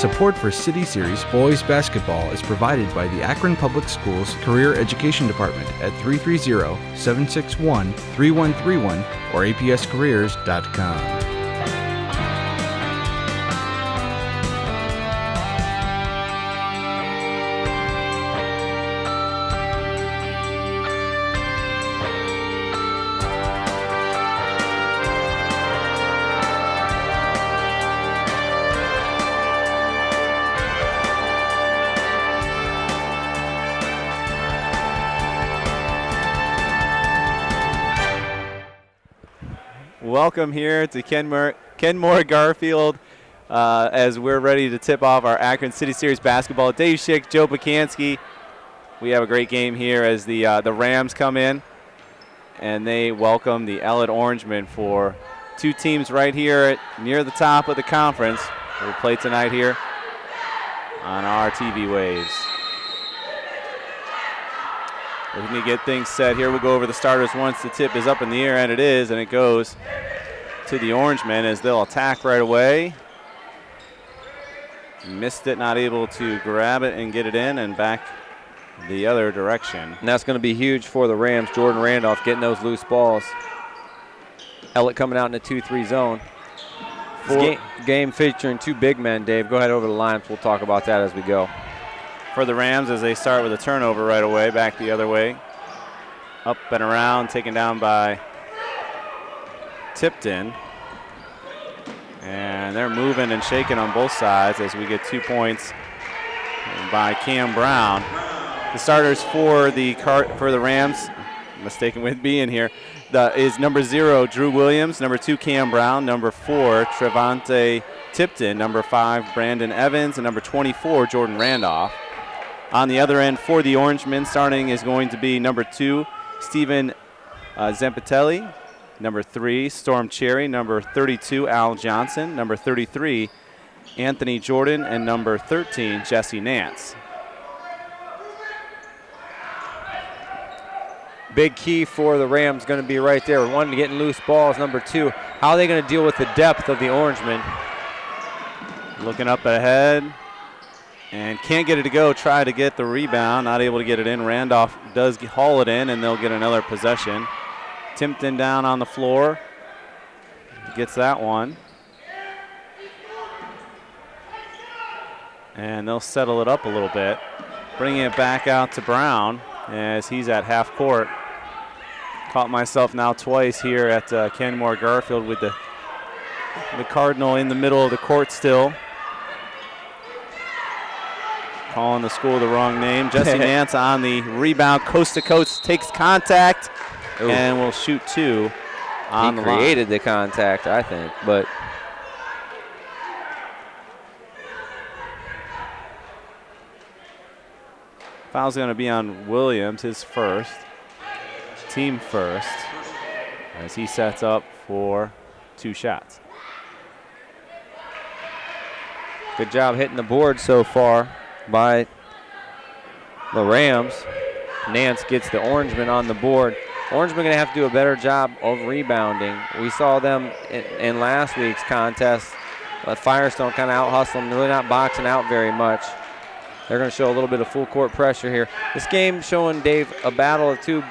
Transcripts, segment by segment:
Support for City Series boys basketball is provided by the Akron Public Schools Career Education Department at 330-761-3131 or apscareers.com. Welcome here to Kenmore-Garfield as we're ready to tip off our Akron City Series basketball. Dave Schick, Joe Pacansky. We have a great game here as the Rams come in, and they welcome the Ellet Orangemen for two teams right here near the top of the conference. We'll play tonight here on our TV waves. We're going to get things set here. We'll go over the starters once the tip is up in the air, and it is, and it goes to the Orangemen as they'll attack right away. Missed it, not able to grab it and get it in, and back the other direction. And that's going to be huge for the Rams. Jordan Randolph getting those loose balls. Ellet coming out in the 2-3 zone. Game featuring two big men, Dave. Go ahead over the lines. We'll talk about that as we go. For the Rams as they start with a turnover right away, back the other way. Up and around, taken down by Tipton. And they're moving and shaking on both sides as we get 2 points by Cam Brown. The starters for the Rams, mistaken with being here, is number 0, Drew Williams, number 2, Cam Brown, number 4, Trevante Tipton, number 5, Brandon Evans, and number 24, Jordan Randolph. On the other end for the Orangemen, starting is going to be number 2, Stephen Zampatelli, number 3, Storm Cherry, number 32, Al Johnson, number 33, Anthony Jordan, and number 13, Jesse Nance. Big key for the Rams going to be right there. One, getting loose balls. Number 2, how are they going to deal with the depth of the Orangemen? Looking up ahead. And can't get it to go, try to get the rebound, not able to get it in. Randolph does haul it in, and they'll get another possession. Tipton down on the floor. Gets that one. And they'll settle it up a little bit. Bringing it back out to Brown as he's at half court. Caught myself now twice here at Kenmore-Garfield with the Cardinal in the middle of the court still. Calling the school the wrong name. Jesse Nance on the rebound, coast to coast, takes contact. Ooh. And will shoot 2 on the line. He created the contact, I think, but foul's going to be on Williams, his first, team first, as he sets up for 2 shots. Good job hitting the board so far by the Rams. Nance gets the Orangemen on the board. Orangemen going to have to do a better job of rebounding. We saw them in last week's contest. Let Firestone kind of out-hustle them. They're really not boxing out very much. They're going to show a little bit of full court pressure here. This game showing, Dave, a battle of two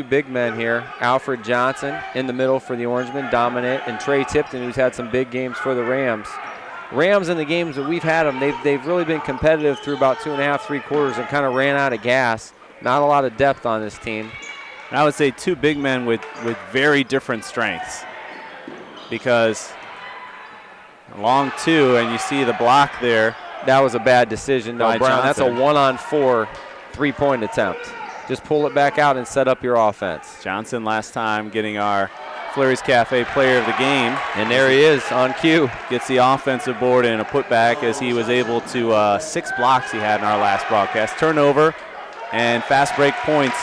big men here. Alfred Johnson in the middle for the Orangemen, dominant, and Trey Tipton, who's had some big games for the Rams. Rams in the games that we've had them, they've really been competitive through about 2.5, 3 quarters and kind of ran out of gas. Not a lot of depth on this team. And I would say 2 big men with very different strengths, because long 2, and you see the block there. That was a bad decision, though, Brown. Johnson. That's a 1-on-4 3-point attempt. Just pull it back out and set up your offense. Johnson last time getting our Fleury's Cafe player of the game. And there he is on cue. Gets the offensive board and a putback as he was able to 6 blocks he had in our last broadcast. Turnover and fast break points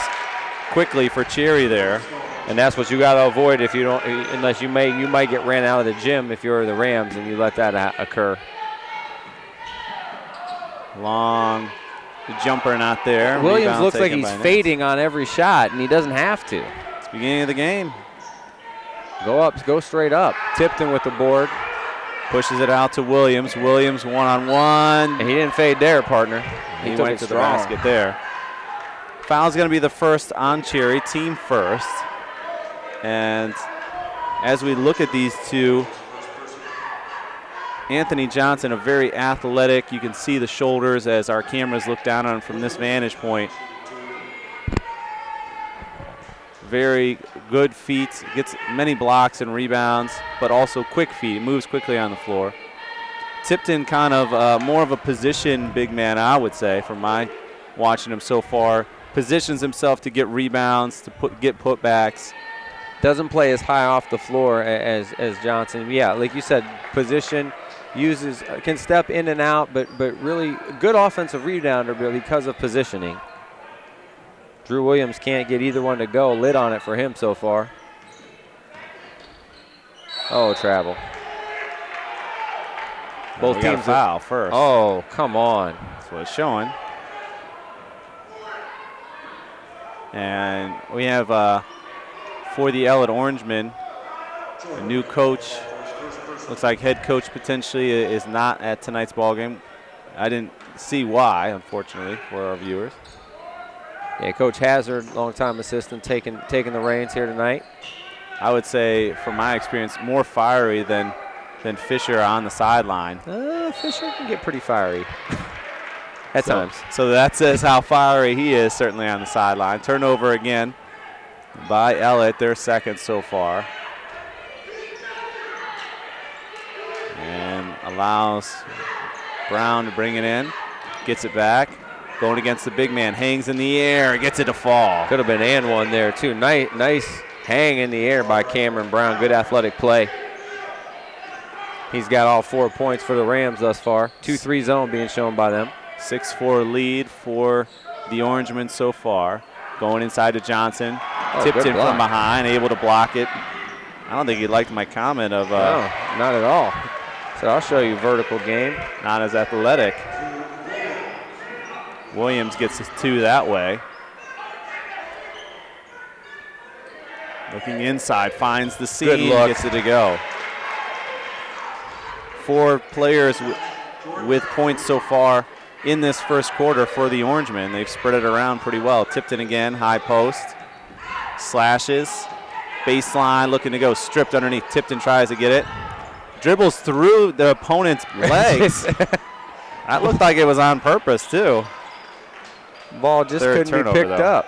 quickly for Cherry there. And that's what you got to avoid if you don't, unless you might get ran out of the gym if you're the Rams and you let that occur. Long jumper not there. Williams Rebound looks like taken he's by fading on every shot, and he doesn't have to. It's the beginning of the game. Go straight up. Tipton with the board. Pushes it out to Williams. Williams one-on-one. And he didn't fade there, partner. He took went it to the strong. basket there. Foul's going to be the first on Cherry, team first. And as we look at these two, Anthony Johnson, a very athletic, you can see the shoulders as our cameras look down on him from this vantage point. Very good feet, gets many blocks and rebounds, but also quick feet, moves quickly on the floor. Tipton kind of more of a position big man, I would say, from my watching him so far. Positions himself to get rebounds, to get putbacks. Doesn't play as high off the floor as Johnson. Yeah, like you said, position, can step in and out, but really good offensive rebounder because of positioning. Drew Williams can't get either one to go. Lid on it for him so far. Oh, travel. Both teams foul first. Oh, come on. That's what it's showing. And we have, for the Ellet Orangemen, a new coach. Looks like head coach potentially is not at tonight's ball game. I didn't see why, unfortunately, for our viewers. Yeah, Coach Hazard, longtime assistant, taking the reins here tonight. I would say, from my experience, more fiery than Fisher on the sideline. Fisher can get pretty fiery at times. So that says how fiery he is, certainly on the sideline. Turnover again by Ellet, their second so far. And allows Brown to bring it in. Gets it back. Going against the big man. Hangs in the air. Gets it to fall. Could have been and one there, too. Nice hang in the air by Cameron Brown. Good athletic play. He's got all 4 points for the Rams thus far. 2-3 zone being shown by them. 6-4 lead for the Orangemen so far. Going inside to Johnson. Tipped in from behind. Able to block it. I don't think he liked my comment of... no, not at all. So I'll show you vertical game. Not as athletic. Williams gets his two that way. Looking inside, finds the seam, gets it to go. 4 players with points so far in this first quarter for the Orangemen. They've spread it around pretty well. Tipton again, high post. Slashes. Baseline, looking to go. Stripped underneath. Tipton tries to get it. Dribbles through the opponent's legs. That looked like it was on purpose, too. Ball just couldn't be picked up.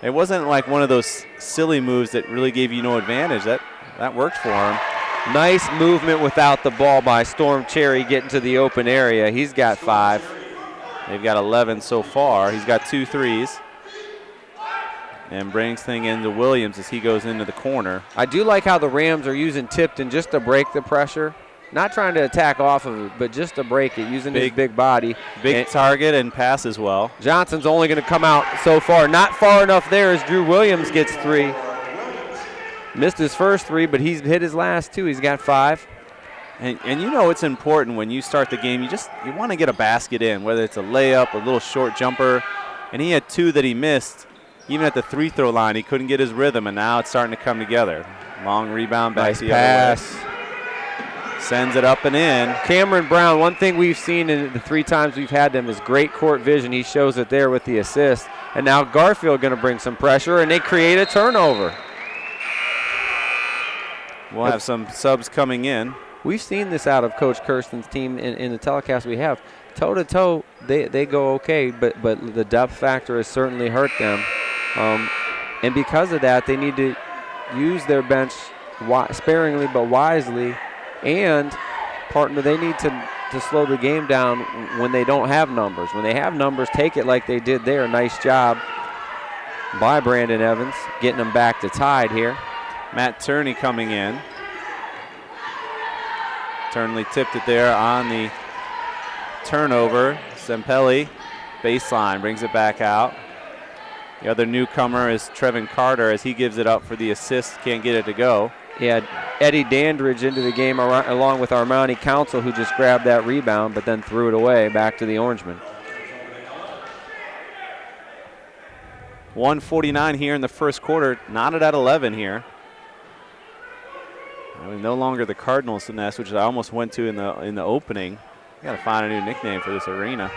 It wasn't like one of those silly moves that really gave you no advantage. That worked for him. Nice movement without the ball by Storm Cherry getting to the open area. He's got 5. They've got 11 so far. He's got 2 threes. And brings thing into Williams as he goes into the corner. I do like how the Rams are using Tipton just to break the pressure. Not trying to attack off of it, but just to break it, using his big body. Big target and pass as well. Johnson's only going to come out so far. Not far enough there as Drew Williams gets 3. Missed his first 3, but he's hit his last 2. He's got 5. And you know it's important when you start the game. You want to get a basket in, whether it's a layup, a little short jumper. And he had 2 that he missed. Even at the free throw line, he couldn't get his rhythm, and now it's starting to come together. Long rebound back nice the pass. other way. Sends it up and in. Cameron Brown, one thing we've seen in the 3 times we've had them is great court vision. He shows it there with the assist. And now Garfield going to bring some pressure, and they create a turnover. We'll have some subs coming in. We've seen this out of Coach Kirsten's team in the telecast we have. Toe-to-toe, they go okay, but the depth factor has certainly hurt them. And because of that, they need to use their bench sparingly but wisely. And, partner, they need to slow the game down when they don't have numbers. When they have numbers, take it like they did there. Nice job by Brandon Evans, getting them back to tied here. Matt Turney coming in. Turnley tipped it there on the turnover. Sempelli, baseline, brings it back out. The other newcomer is Trevin Carter as he gives it up for the assist. Can't get it to go. Yeah, Eddie Dandridge into the game along with Armani Council, who just grabbed that rebound but then threw it away back to the Orangemen. 1:49 here in the first quarter. Knotted at 11 here. No longer the Cardinals nest, which I almost went to in the opening. Got to find a new nickname for this arena.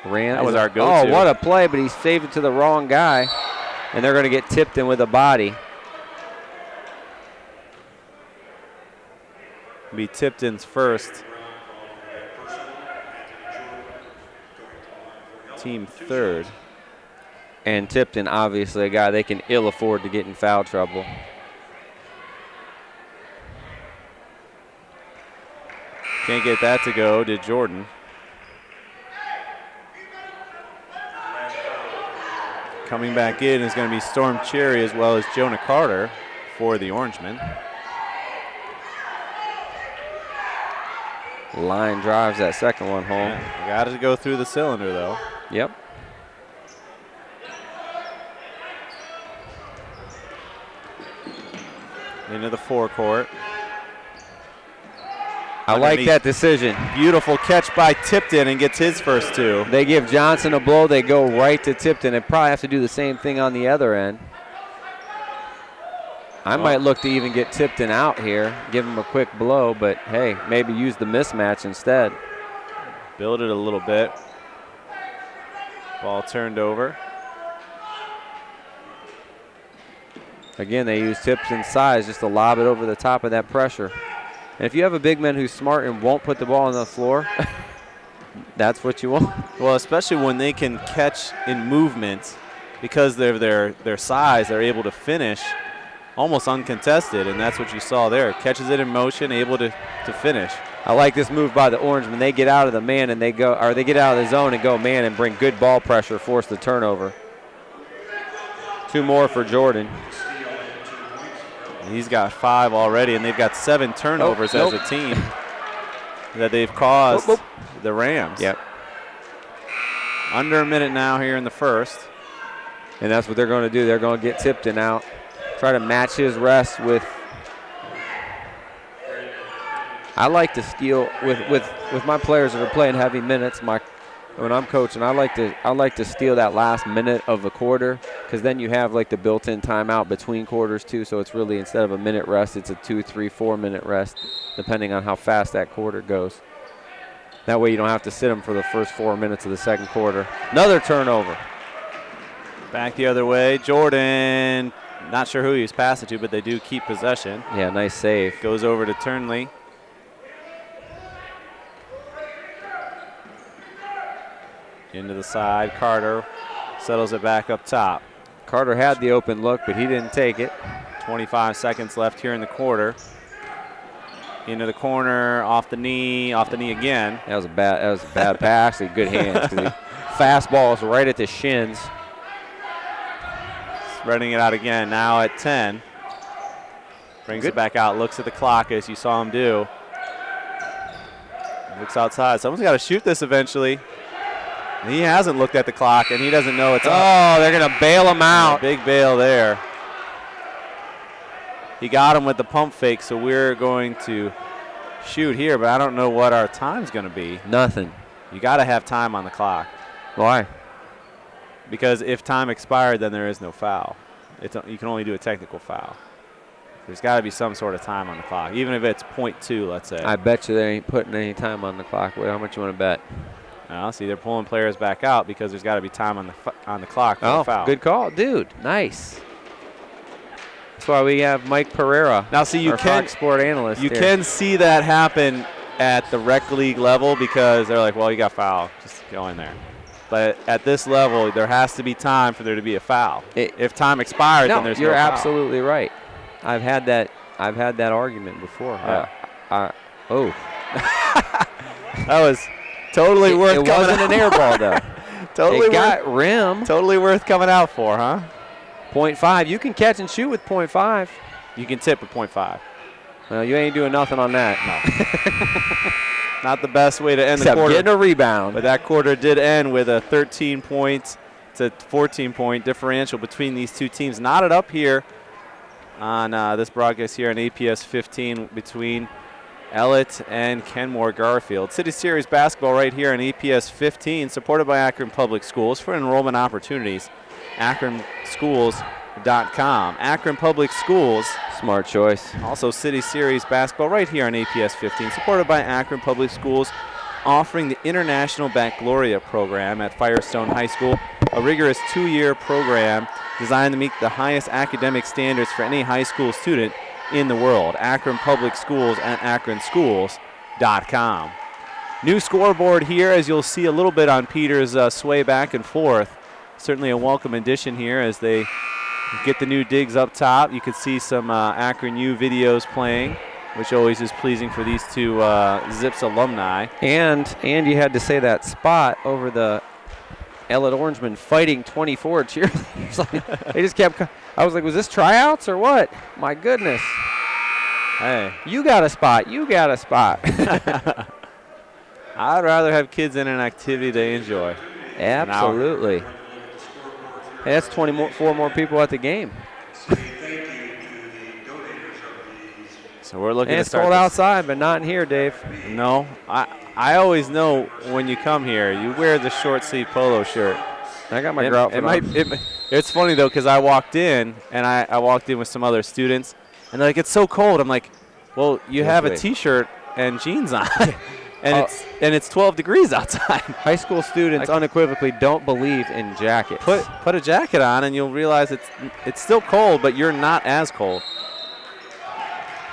That was our go-to. Oh, what a play, but he saved it to the wrong guy, and they're going to get tipped in with a body. Be Tipton's first. Team third. And Tipton, obviously, a guy they can ill afford to get in foul trouble. Can't get that to go, did Jordan. Coming back in is going to be Storm Cherry as well as Jonah Carter for the Orangemen. Line drives that second one home. Yeah, got to go through the cylinder, though. Yep. Into the forecourt. I like that decision. Beautiful catch by Tipton and gets his first two. They give Johnson a blow. They go right to Tipton and probably have to do the same thing on the other end. I might look to even get Tipton out here, give him a quick blow, but hey, maybe use the mismatch instead. Build it a little bit. Ball turned over. Again, they use Tipton's size just to lob it over the top of that pressure. And if you have a big man who's smart and won't put the ball on the floor, that's what you want. Well, especially when they can catch in movement because of their size, they're able to finish almost uncontested, and that's what you saw there. Catches it in motion, able to finish. I like this move by the Orangemen. They get out of the man and they get out of the zone and go man and bring good ball pressure, force the turnover. 2 more for Jordan. He's got 5 already, and they've got 7 turnovers as a team that they've caused the Rams. Yep. Under a minute now here in the first. And that's what they're going to do. They're going to get Tipton out. Try to match his rest with. I like to steal with my players that are playing heavy minutes. When I'm coaching, I like to steal that last minute of the quarter, because then you have like the built-in timeout between quarters too. So it's really, instead of a minute rest, it's a 2, 3, 4 minute rest, depending on how fast that quarter goes. That way you don't have to sit them for the first 4 minutes of the second quarter. Another turnover. Back the other way. Jordan, not sure who he was passing to, but they do keep possession. Yeah, nice save. Goes over to Turnley. Into the side. Carter settles it back up top. Carter had the open look, but he didn't take it. 25 seconds left here in the quarter. Into the corner, off the knee again. That was a bad pass. Good hands. Fastballs right at the shins. Spreading it out again, now at 10. Brings it back out, looks at the clock as you saw him do. Looks outside. Someone's got to shoot this eventually. He hasn't looked at the clock, and he doesn't know it's up. Oh, they're going to bail him out. Big bail there. He got him with the pump fake, so we're going to shoot here, but I don't know what our time's going to be. Nothing. You got to have time on the clock. Why? Because if time expired, then there is no foul. You can only do a technical foul. There's got to be some sort of time on the clock, even if it's .2, let's say. I bet you they ain't putting any time on the clock. How much you want to bet? Well, see, they're pulling players back out because there's got to be time on the clock for a foul. Good call, dude. Nice. That's why we have Mike Pereira. Now, see, you can Fox Sport analyst. You can see that happen at the rec league level because they're like, well, you got fouled. Just go in there. But at this level, there has to be time for there to be a foul. If time expired, then there's no foul. You're absolutely right. I've had that argument before. Yeah. That was totally worth coming out. It wasn't an air ball, though. Totally got rim. Totally worth coming out for, huh? 0.5. You can catch and shoot with 0.5. You can tip with 0.5. Well, you ain't doing nothing on that. No. Not the best way to end the quarter. Getting a rebound. But that quarter did end with a 13-point to 14-point differential between these two teams. Knotted up here on this broadcast here on APS 15 between Ellet and Kenmore-Garfield. City Series basketball right here on EPS 15, supported by Akron Public Schools. For enrollment opportunities, akronschools.com. Akron Public Schools. Smart choice. Also City Series basketball right here on EPS 15, supported by Akron Public Schools, offering the International Baccalaureate program at Firestone High School, a rigorous 2-year program designed to meet the highest academic standards for any high school student in the world. Akron Public Schools at akronschools.com. New scoreboard here, as you'll see a little bit on Peter's sway back and forth. Certainly a welcome addition here as they get the new digs up top. You can see some Akron U videos playing, which always is pleasing for these two Zips alumni. And you had to say that spot over the Ellet Orangemen fighting 24 cheerleaders. They just kept. I was like, was this tryouts or what? My goodness. Hey, you got a spot. You got a spot. I'd rather have kids in an activity they enjoy. Absolutely. Hey, that's 24 more people at the game. So we're looking and to it's start cold this. outside, but not in here, Dave. No, I always know when you come here, you wear the short sleeve polo shirt. I got my grout on. It's funny though, because I walked in and I walked in with some other students, and they're like, "It's so cold." I'm like, "Well, you have a T-shirt and jeans on, and it's 12 degrees outside." High school students unequivocally don't believe in jackets. Put a jacket on, and you'll realize it's still cold, but you're not as cold.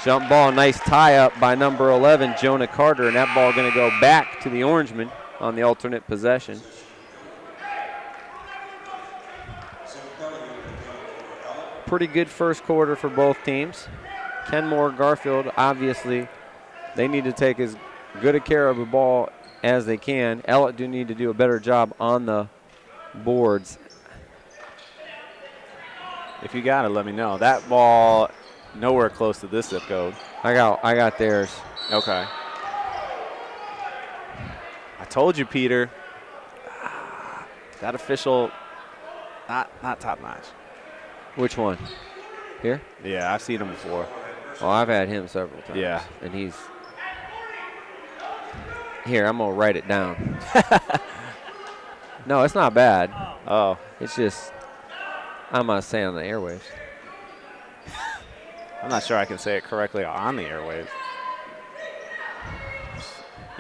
Jump ball, nice tie up by number 11, Jonah Carter, and that ball going to go back to the Orangemen on the alternate possession. Pretty good first quarter for both teams. Kenmore-Garfield, obviously, they need to take as good a care of the ball as they can. Ellet do need to do a better job on the boards. If you got it, let me know. That ball, nowhere close to this zip code. I got theirs. Okay. I told you, Peter. That official, not top notch. Which one? Here? Yeah, I've seen him before. Well, I've had him several times. Yeah. And he's here. I'm gonna write it down. No, it's not bad. Oh, it's just I'm not saying on the airwaves. I'm not sure I can say it correctly on the airwaves.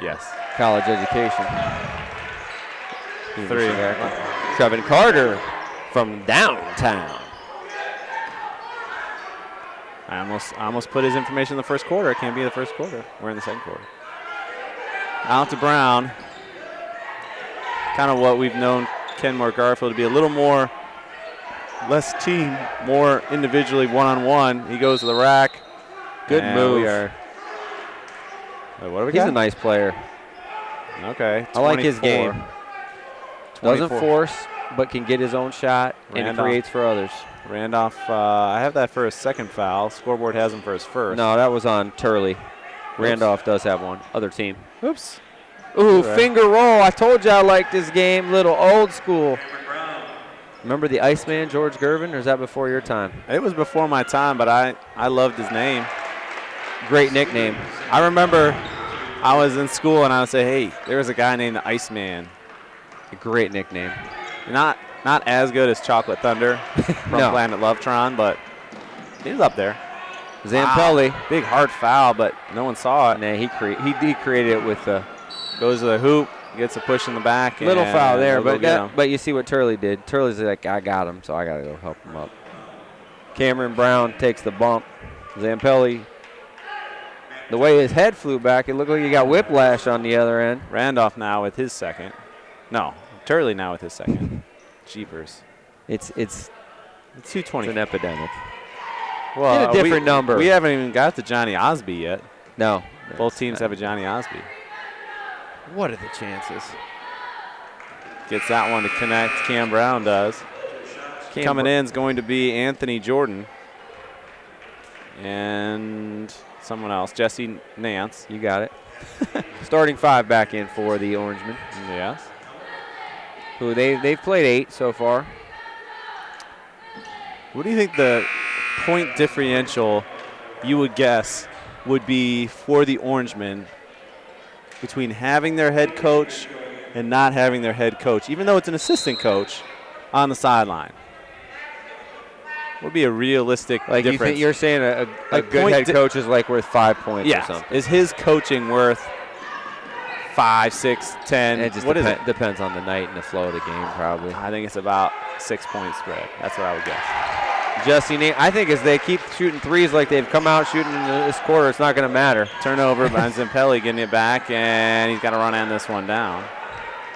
Yes. College education. 3. Trevin Carter from downtown. I almost put his information in the first quarter. It can't be the first quarter. We're in the second quarter. Out to Brown. Kind of what we've known Kenmore-Garfield to be, a little more, less team, more individually one-on-one. He goes to the rack. Good move. Wait, what do we He's got? a nice player. Okay. 24. I like his game. 24. Doesn't force, but can get his own shot and creates for others. Randolph, I have that for his second foul. Scoreboard has him for his first. No, that was on Turley. Randolph does have one. Other team. Oops. Ooh, finger roll. I told you I liked this game. Little old school. Remember the Iceman, George Gervin, or is that before your time? It was before my time, but I loved his name. Great nickname. I remember I was in school and I would say, hey, there was a guy named the Iceman. A great nickname. Not as good as Chocolate Thunder from No. Planet Lovetron, but he was up there. Zampelli. Wow. Big hard foul, but no one saw it. Nah, he created it with the goes to the hoop, gets a push in the back. Little foul there, but but you see what Turley did. Turley's like, I got him, so I got to go help him up. Cameron Brown takes the bump. Zampelli, the way his head flew back, it looked like he got whiplash on the other end. Randolph now with his second. No, Turley now with his second. Jeepers. It's 220. It's an epidemic. Well, get a different number. We haven't even got to Johnny Osby yet. No. Both teams have a Johnny Osby. What are the chances? Gets that one to connect. Cam Brown does. Coming in is going to be Anthony Jordan. And someone else, Jesse Nance. You got it. Starting 5 back in for the Orangemen. Yes. Who they've played 8 so far. What do you think the point differential you would guess would be for the Orangemen between having their head coach and not having their head coach, even though it's an assistant coach, on the sideline. Would be a realistic difference. You're saying a good head coach is like worth 5 points or something. Is his coaching worth 5, 6, 10? It just depends on the night and the flow of the game, probably. I think it's about 6-point spread. That's what I would guess. Jesse Nance, I think as they keep shooting threes like they've come out shooting in this quarter, it's not going to matter. Turnover by Zempelli getting it back, and he's got to run on this one down.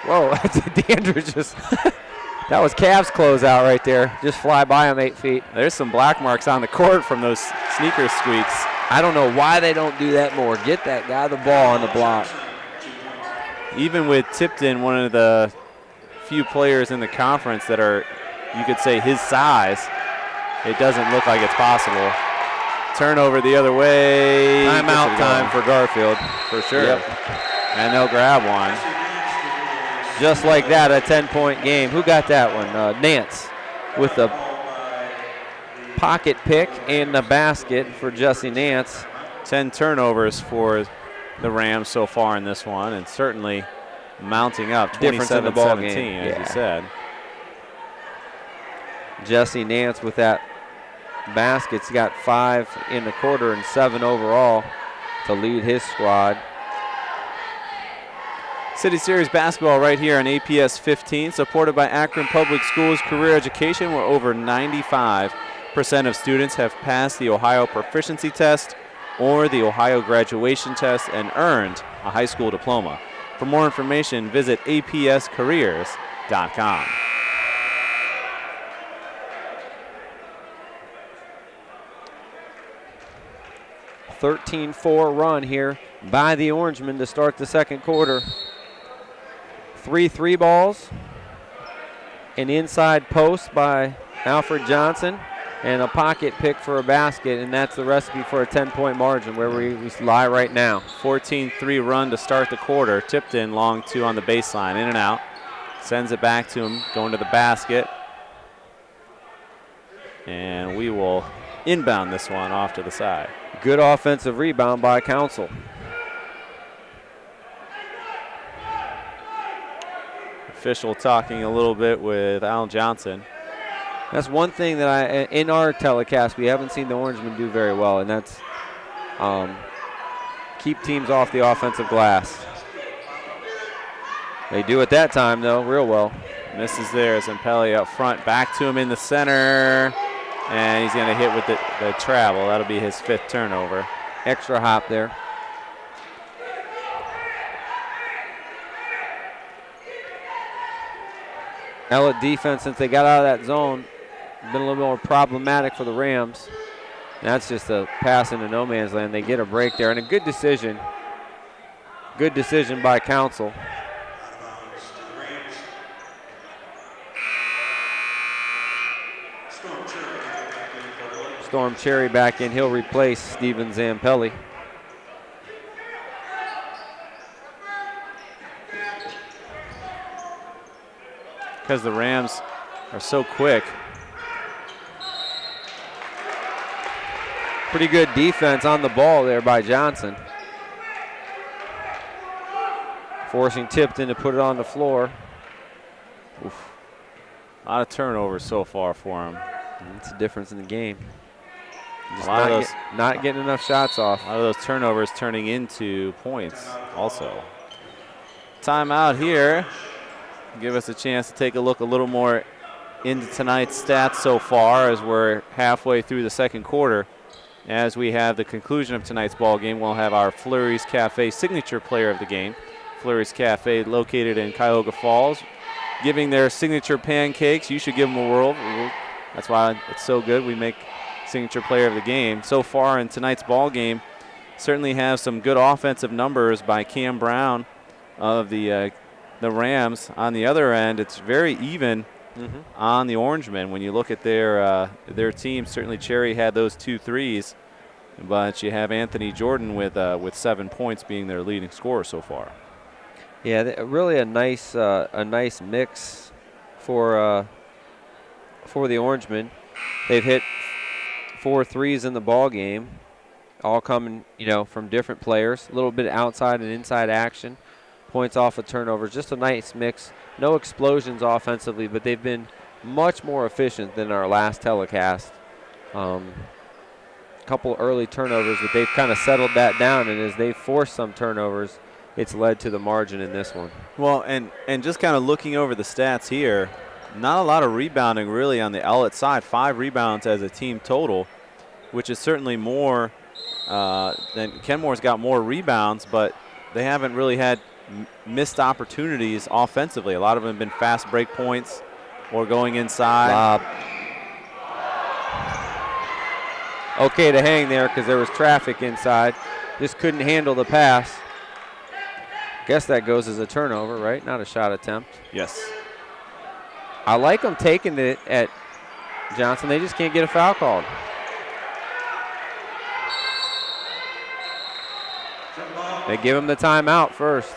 Whoa, D'Andrews just that was Cavs closeout right there. Just fly by him 8 feet. There's some black marks on the court from those sneaker squeaks. I don't know why they don't do that more. Get that guy the ball on the block. Even with Tipton, one of the few players in the conference that are, you could say, his size, it doesn't look like it's possible. Turnover the other way. Timeout time for Garfield. For sure. Yep. And they'll grab one. Just like that, a 10-point game. Who got that one? Nance with the pocket pick and the basket for Jesse Nance. 10 turnovers for the Rams so far in this one, and certainly mounting up. Difference in the ball 27-17, game. as you said. Jesse Nance with that basket. He's got 5 in the quarter and 7 overall to lead his squad. City Series basketball right here on APS 15, supported by Akron Public Schools Career Education, where over 95% of students have passed the Ohio Proficiency Test or the Ohio Graduation Test and earned a high school diploma. For more information, visit apscareers.com. A 13-4 run here by the Orangemen to start the second quarter. 3 3 balls, an inside post by Alfred Johnson, and a pocket pick for a basket, and that's the recipe for a 10-point margin where we lie right now. 14-3 run to start the quarter. Tipton long 2 on the baseline, in and out. Sends it back to him, going to the basket. And we will inbound this one off to the side. Good offensive rebound by Council. Official talking a little bit with Al Johnson. That's one thing that in our telecast, we haven't seen the Orangemen do very well, and that's keep teams off the offensive glass. They do at that time, though, real well. Misses there. Zempelli up front. Back to him in the center. And he's going to hit with the travel. That'll be his 5th turnover. Extra hop there. Ellet defense, since they got out of that zone, been a little more problematic for the Rams. That's just a pass into no man's land. They get a break there, and a good decision. Good decision by Council. Storm Cherry back in. He'll replace Steven Zempelli. Because the Rams are so quick. Pretty good defense on the ball there by Johnson. Forcing Tipton to put it on the floor. Oof. A lot of turnovers so far for him. That's the difference in the game. Just not getting enough shots off. A lot of those turnovers turning into points also. Timeout here. Give us a chance to take a look a little more into tonight's stats so far as we're halfway through the second quarter. As we have the conclusion of tonight's ball game, we'll have our Fleury's Cafe signature player of the game. Fleury's Cafe, located in Cuyahoga Falls, giving their signature pancakes. You should give them a whirl. That's why it's so good. We make signature player of the game. So far in tonight's ball game, certainly have some good offensive numbers by Cam Brown of the Rams. On the other end, it's very even on the Orangemen. When you look at their team, certainly Cherry had those 2 threes, but you have Anthony Jordan with 7 points being their leading scorer so far. Yeah, really a nice mix for the Orangemen. They've hit 4 threes in the ball game. all coming, from different players. A little bit of outside and inside action. Points off of turnovers. Just a nice mix. No explosions offensively, but they've been much more efficient than our last telecast. Couple early turnovers, but they've kind of settled that down, and as they force some turnovers, it's led to the margin in this one. Well, and just kind of looking over the stats here, not a lot of rebounding really on the Ellet side. 5 rebounds as a team total, which is certainly more than Kenmore's got more rebounds, but they haven't really had missed opportunities offensively. A lot of them have been fast break points or going inside. Lob. Okay to hang there because there was traffic inside. Just couldn't handle the pass. Guess that goes as a turnover, right? Not a shot attempt. Yes. I like them taking it at Johnson. They just can't get a foul called. They give him the timeout first.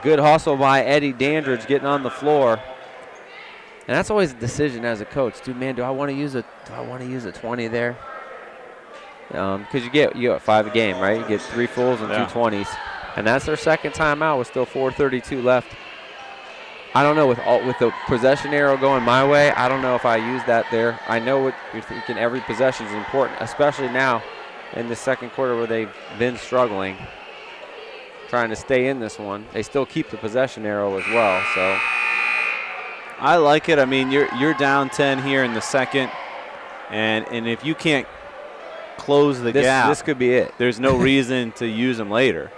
Good hustle by Eddie Dandridge getting on the floor. And that's always a decision as a coach. Do I want to use a 20 there? Because you get 5 a game, right? You get 3 fulls and 2 20s. And that's their second timeout with still 4:32 left. I don't know, with the possession arrow going my way, I don't know if I use that there. I know what you're thinking. Every possession is important, especially now in the second quarter where they've been struggling, trying to stay in this one. They still keep the possession arrow as well, so. I like it. I mean, you're down 10 here in the second, and if you can't close the gap, this could be it. There's no reason to use them later.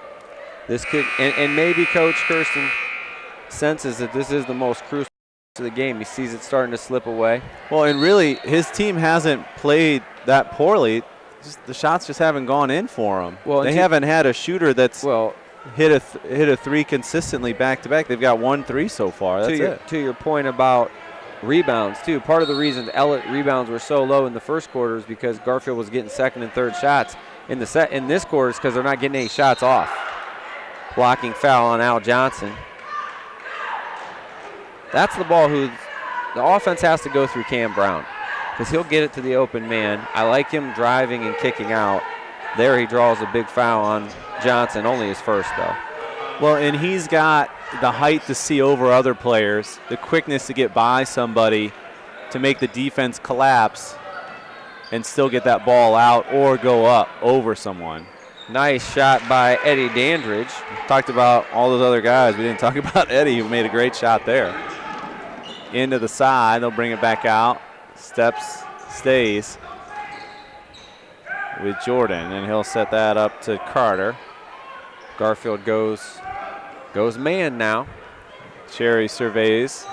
This could, and maybe Coach Kirsten senses that this is the most crucial to the game. He sees it starting to slip away. Well, and really, his team hasn't played that poorly. The shots just haven't gone in for them. Well, they haven't had a shooter that's hit a 3 consistently back to back. They've got 1 3 so far. That's it. To your point about rebounds too, part of the reason the Ellet rebounds were so low in the first quarter is because Garfield was getting second and third shots in this quarter is because they're not getting any shots off. Blocking foul on Al Johnson. That's the ball the offense has to go through Cam Brown because he'll get it to the open man. I like him driving and kicking out. There he draws a big foul on Johnson, only his first though. Well, and he's got the height to see over other players, the quickness to get by somebody to make the defense collapse and still get that ball out or go up over someone. Nice shot by Eddie Dandridge. We talked about all those other guys. We didn't talk about Eddie, who made a great shot there. Into the side, they'll bring it back out. Stays with Jordan, and he'll set that up to Carter. Garfield goes man now. Cherry surveys.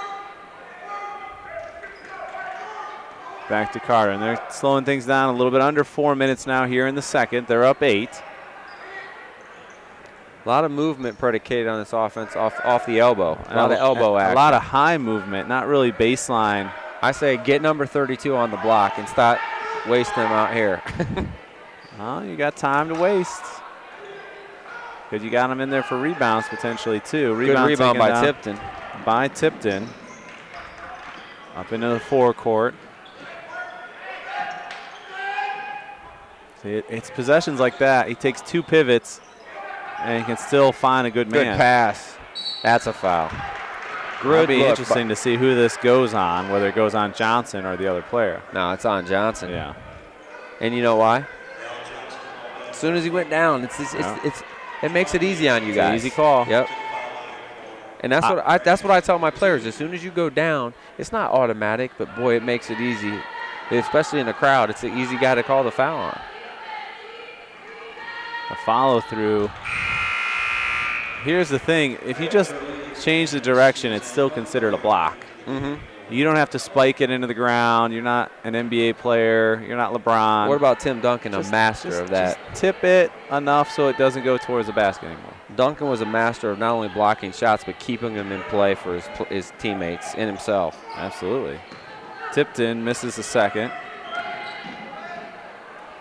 Back to Carter, and they're slowing things down a little bit. Under 4 minutes now here in the second. They're up 8. A lot of movement predicated on this offense off the elbow. A lot of elbow action. A lot of high movement, not really baseline. I say get number 32 on the block and stop wasting them out here. Well, you got time to waste. Because you got them in there for rebounds potentially too. Good rebound by Tipton. By Tipton. Up into the forecourt. See, it's possessions like that. He takes 2 pivots and he can still find a good man. Good pass. That's a foul. It'll be interesting to see who this goes on, whether it goes on Johnson or the other player. No, it's on Johnson. Yeah. And you know why? As soon as he went down, it makes it easy on you guys. Easy call. Yep. And that's what I tell my players. As soon as you go down, it's not automatic, but boy, it makes it easy, especially in the crowd. It's an easy guy to call the foul on. A follow through. Here's the thing: if you just change the direction, it's still considered a block. Mm-hmm. You don't have to spike it into the ground. You're not an NBA player. You're not LeBron. What about Tim Duncan, a master of that? Just tip it enough so it doesn't go towards the basket anymore. Duncan was a master of not only blocking shots, but keeping them in play for his teammates and himself. Absolutely. Tipton misses the second.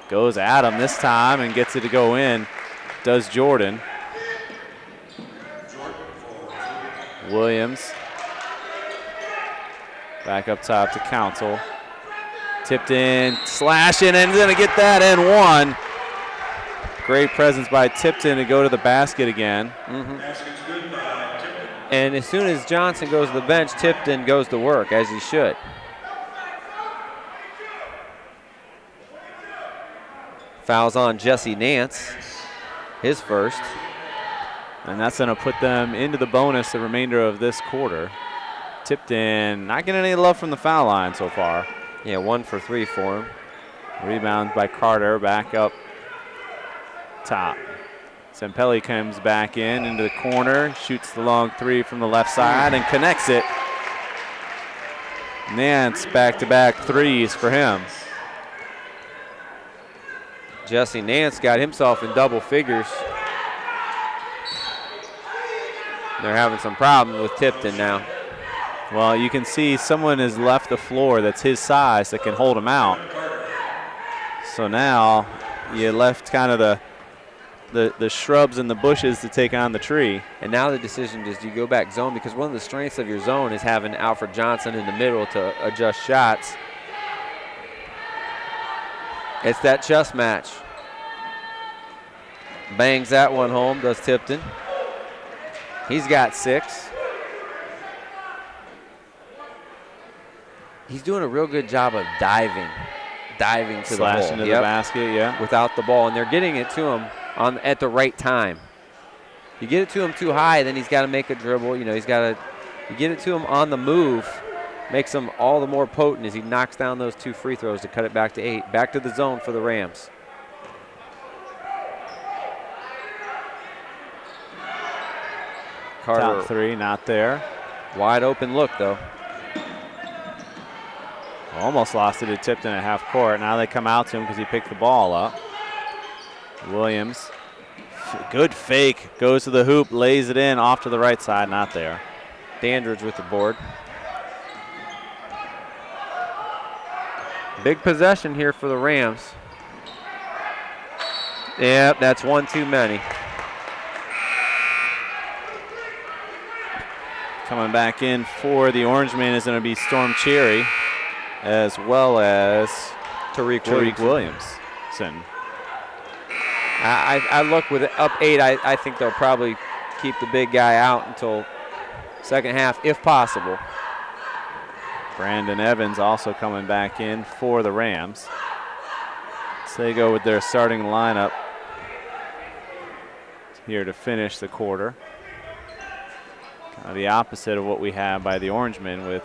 Goes at him this time and gets it to go in. Does Jordan. Williams. Back up top to Council. Tipton slashing and going to get that and one. Great presence by Tipton to go to the basket again. And as soon as Johnson goes to the bench, Tipton goes to work, as he should. Fouls on Jesse Nance, his first. And that's going to put them into the bonus the remainder of this quarter. Tipton not getting any love from the foul line so far. Yeah, 1 for 3 for him. Rebound by Carter, back up top. Sempelli comes back into the corner, shoots the long three from the left side and connects it. Nance back-to-back threes for him. Jesse Nance got himself in double figures. They're having some problems with Tipton now. Well, you can see someone has left the floor that's his size that can hold him out. So now you left kind of the shrubs and the bushes to take on the tree. And now the decision is, do you go back zone? Because one of the strengths of your zone is having Alfred Johnson in the middle to adjust shots. It's that chess match. Bangs that one home, does Tipton. He's got 6. He's doing a real good job of diving to the hole. Into the basket, yeah. Without the ball, and they're getting it to him at the right time. You get it to him too high, then he's got to make a dribble. You get it to him on the move, makes him all the more potent as he knocks down those 2 free throws to cut it back to 8. Back to the zone for the Rams. Carter, top 3, not there. Wide open look, though. Almost lost it to Tipton at half court. Now they come out to him because he picked the ball up. Williams, good fake, goes to the hoop, lays it in, off to the right side, not there. Dandridge with the board. Big possession here for the Rams. Yep, that's one too many. Coming back in for the Orangemen is going to be Storm Cherry, as well as Tariq Williamson. I look with it up 8. I think they'll probably keep the big guy out until second half, if possible. Brandon Evans also coming back in for the Rams. So they go with their starting lineup here to finish the quarter. Kind of the opposite of what we have by the Orangemen, with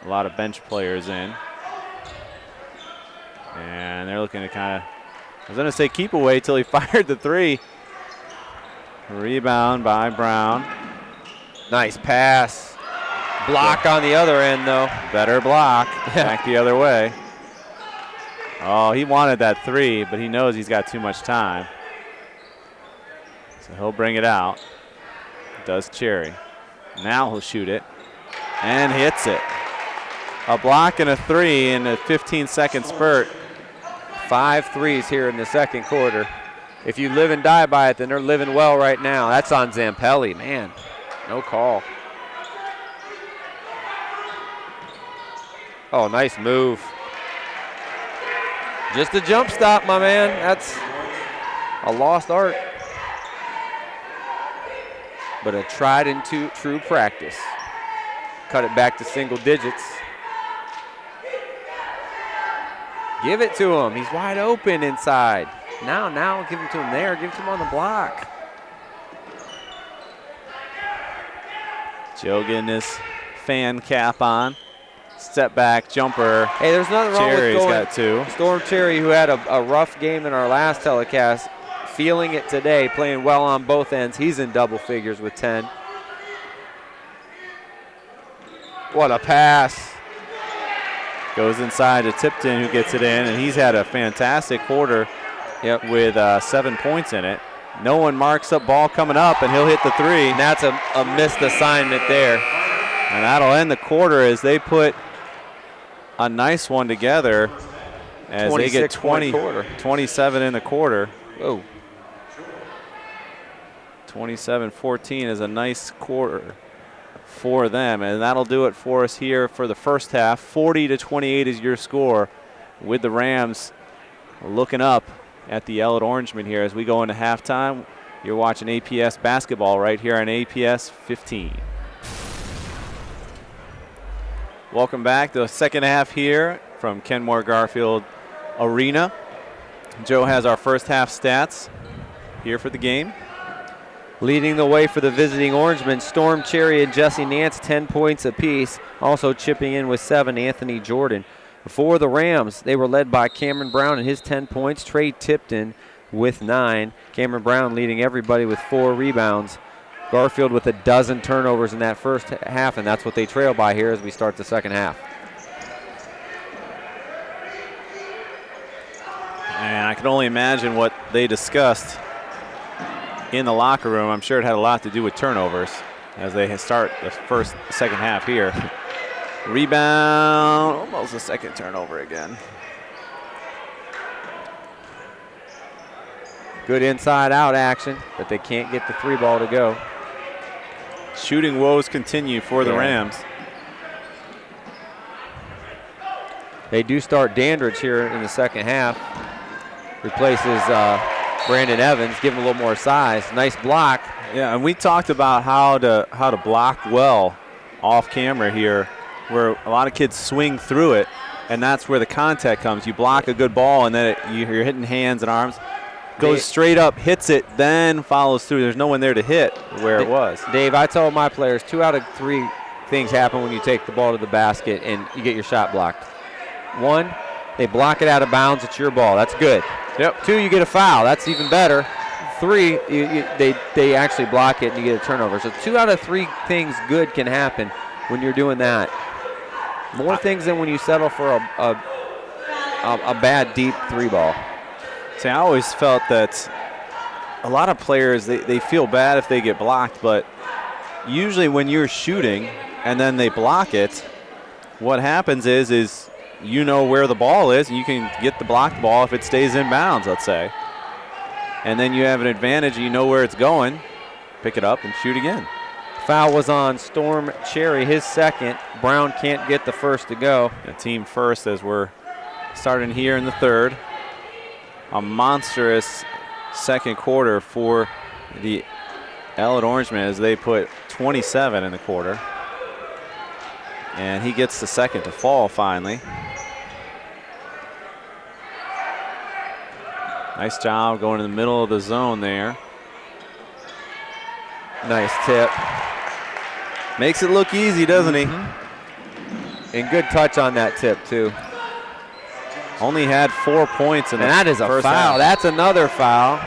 a lot of bench players in. And they're looking to kind of, I was going to say keep away till he fired the 3. Rebound by Brown. Nice pass. Block on the other end, though. Better block. Back the other way. Oh, he wanted that 3, but he knows he's got too much time. So he'll bring it out. Does Cherry. Now he'll shoot it and hits it. A block and a 3 in a 15-second spurt. 5 threes here in the second quarter. If you live and die by it, then they're living well right now. That's on Zampelli, man. No call. Oh, nice move. Just a jump stop, my man. That's a lost art. But a tried and true practice. Cut it back to single digits. Give it to him. He's wide open inside. Now give it to him there. Give it to him on the block. Joe getting his fan cap on. Step back jumper. Hey, there's nothing wrong Cherry's with got 2. Storm Cherry, who had a rough game in our last telecast, feeling it today, playing well on both ends. He's in double figures with 10. What a pass. Goes inside to Tipton, who gets it in, and he's had a fantastic quarter with 7 points in it. No one marks up, ball coming up, and he'll hit the 3. And that's a missed assignment there. And that'll end the quarter as they put a nice one together as they get 27 in the quarter. Whoa. 27-14 is a nice quarter for them, and that'll do it for us here for the first half. 40-28 is your score with the Rams looking up at the Ellet Orangemen here as we go into halftime. You're watching APS basketball right here on APS 15. Welcome back to the second half here from Kenmore-Garfield Arena. Joe has our first half stats here for the game. Leading the way for the visiting Orangemen, Storm Cherry and Jesse Nance, 10 points apiece. Also chipping in with 7, Anthony Jordan. For the Rams, they were led by Cameron Brown and his 10 points. Trey Tipton with 9. Cameron Brown leading everybody with 4 rebounds. Garfield with a dozen turnovers in that first half, and that's what they trail by here as we start the second half. And I can only imagine what they discussed in the locker room. I'm sure it had a lot to do with turnovers as they start the second half here. Rebound, almost a second turnover again. Good inside-out action, but they can't get the 3 ball to go. Shooting woes continue for the Rams. They do start Dandridge here in the second half. Replaces Brandon Evans, give him a little more size. Nice block. Yeah, and we talked about how to block well off camera here, where a lot of kids swing through it, and that's where the contact comes. You block a good ball, and then you're hitting hands and arms. Goes straight up, hits it, then follows through. There's no one there to hit where it was. Dave, I told my players 2 out of 3 things happen when you take the ball to the basket and you get your shot blocked. 1, they block it out of bounds. It's your ball. That's good. Yep. 2, you get a foul. That's even better. 3, they actually block it and you get a turnover. So 2 out of 3 things good can happen when you're doing that. More things than when you settle for a bad deep 3 ball. See, I always felt that a lot of players, they feel bad if they get blocked, but usually when you're shooting and then they block it, what happens is you know where the ball is, and you can get the blocked ball if it stays in bounds, let's say. And then you have an advantage, you know where it's going, pick it up and shoot again. Foul was on Storm Cherry, his second. Brown can't get the first to go. A team first as we're starting here in the third. A monstrous second quarter for the Ellet Orangemen as they put 27 in the quarter. And he gets the second to fall finally. Nice job going in the middle of the zone there. Nice tip. Makes it look easy, doesn't he? And good touch on that tip, too. Only had 4 points in the that is a first foul. half. That's another foul.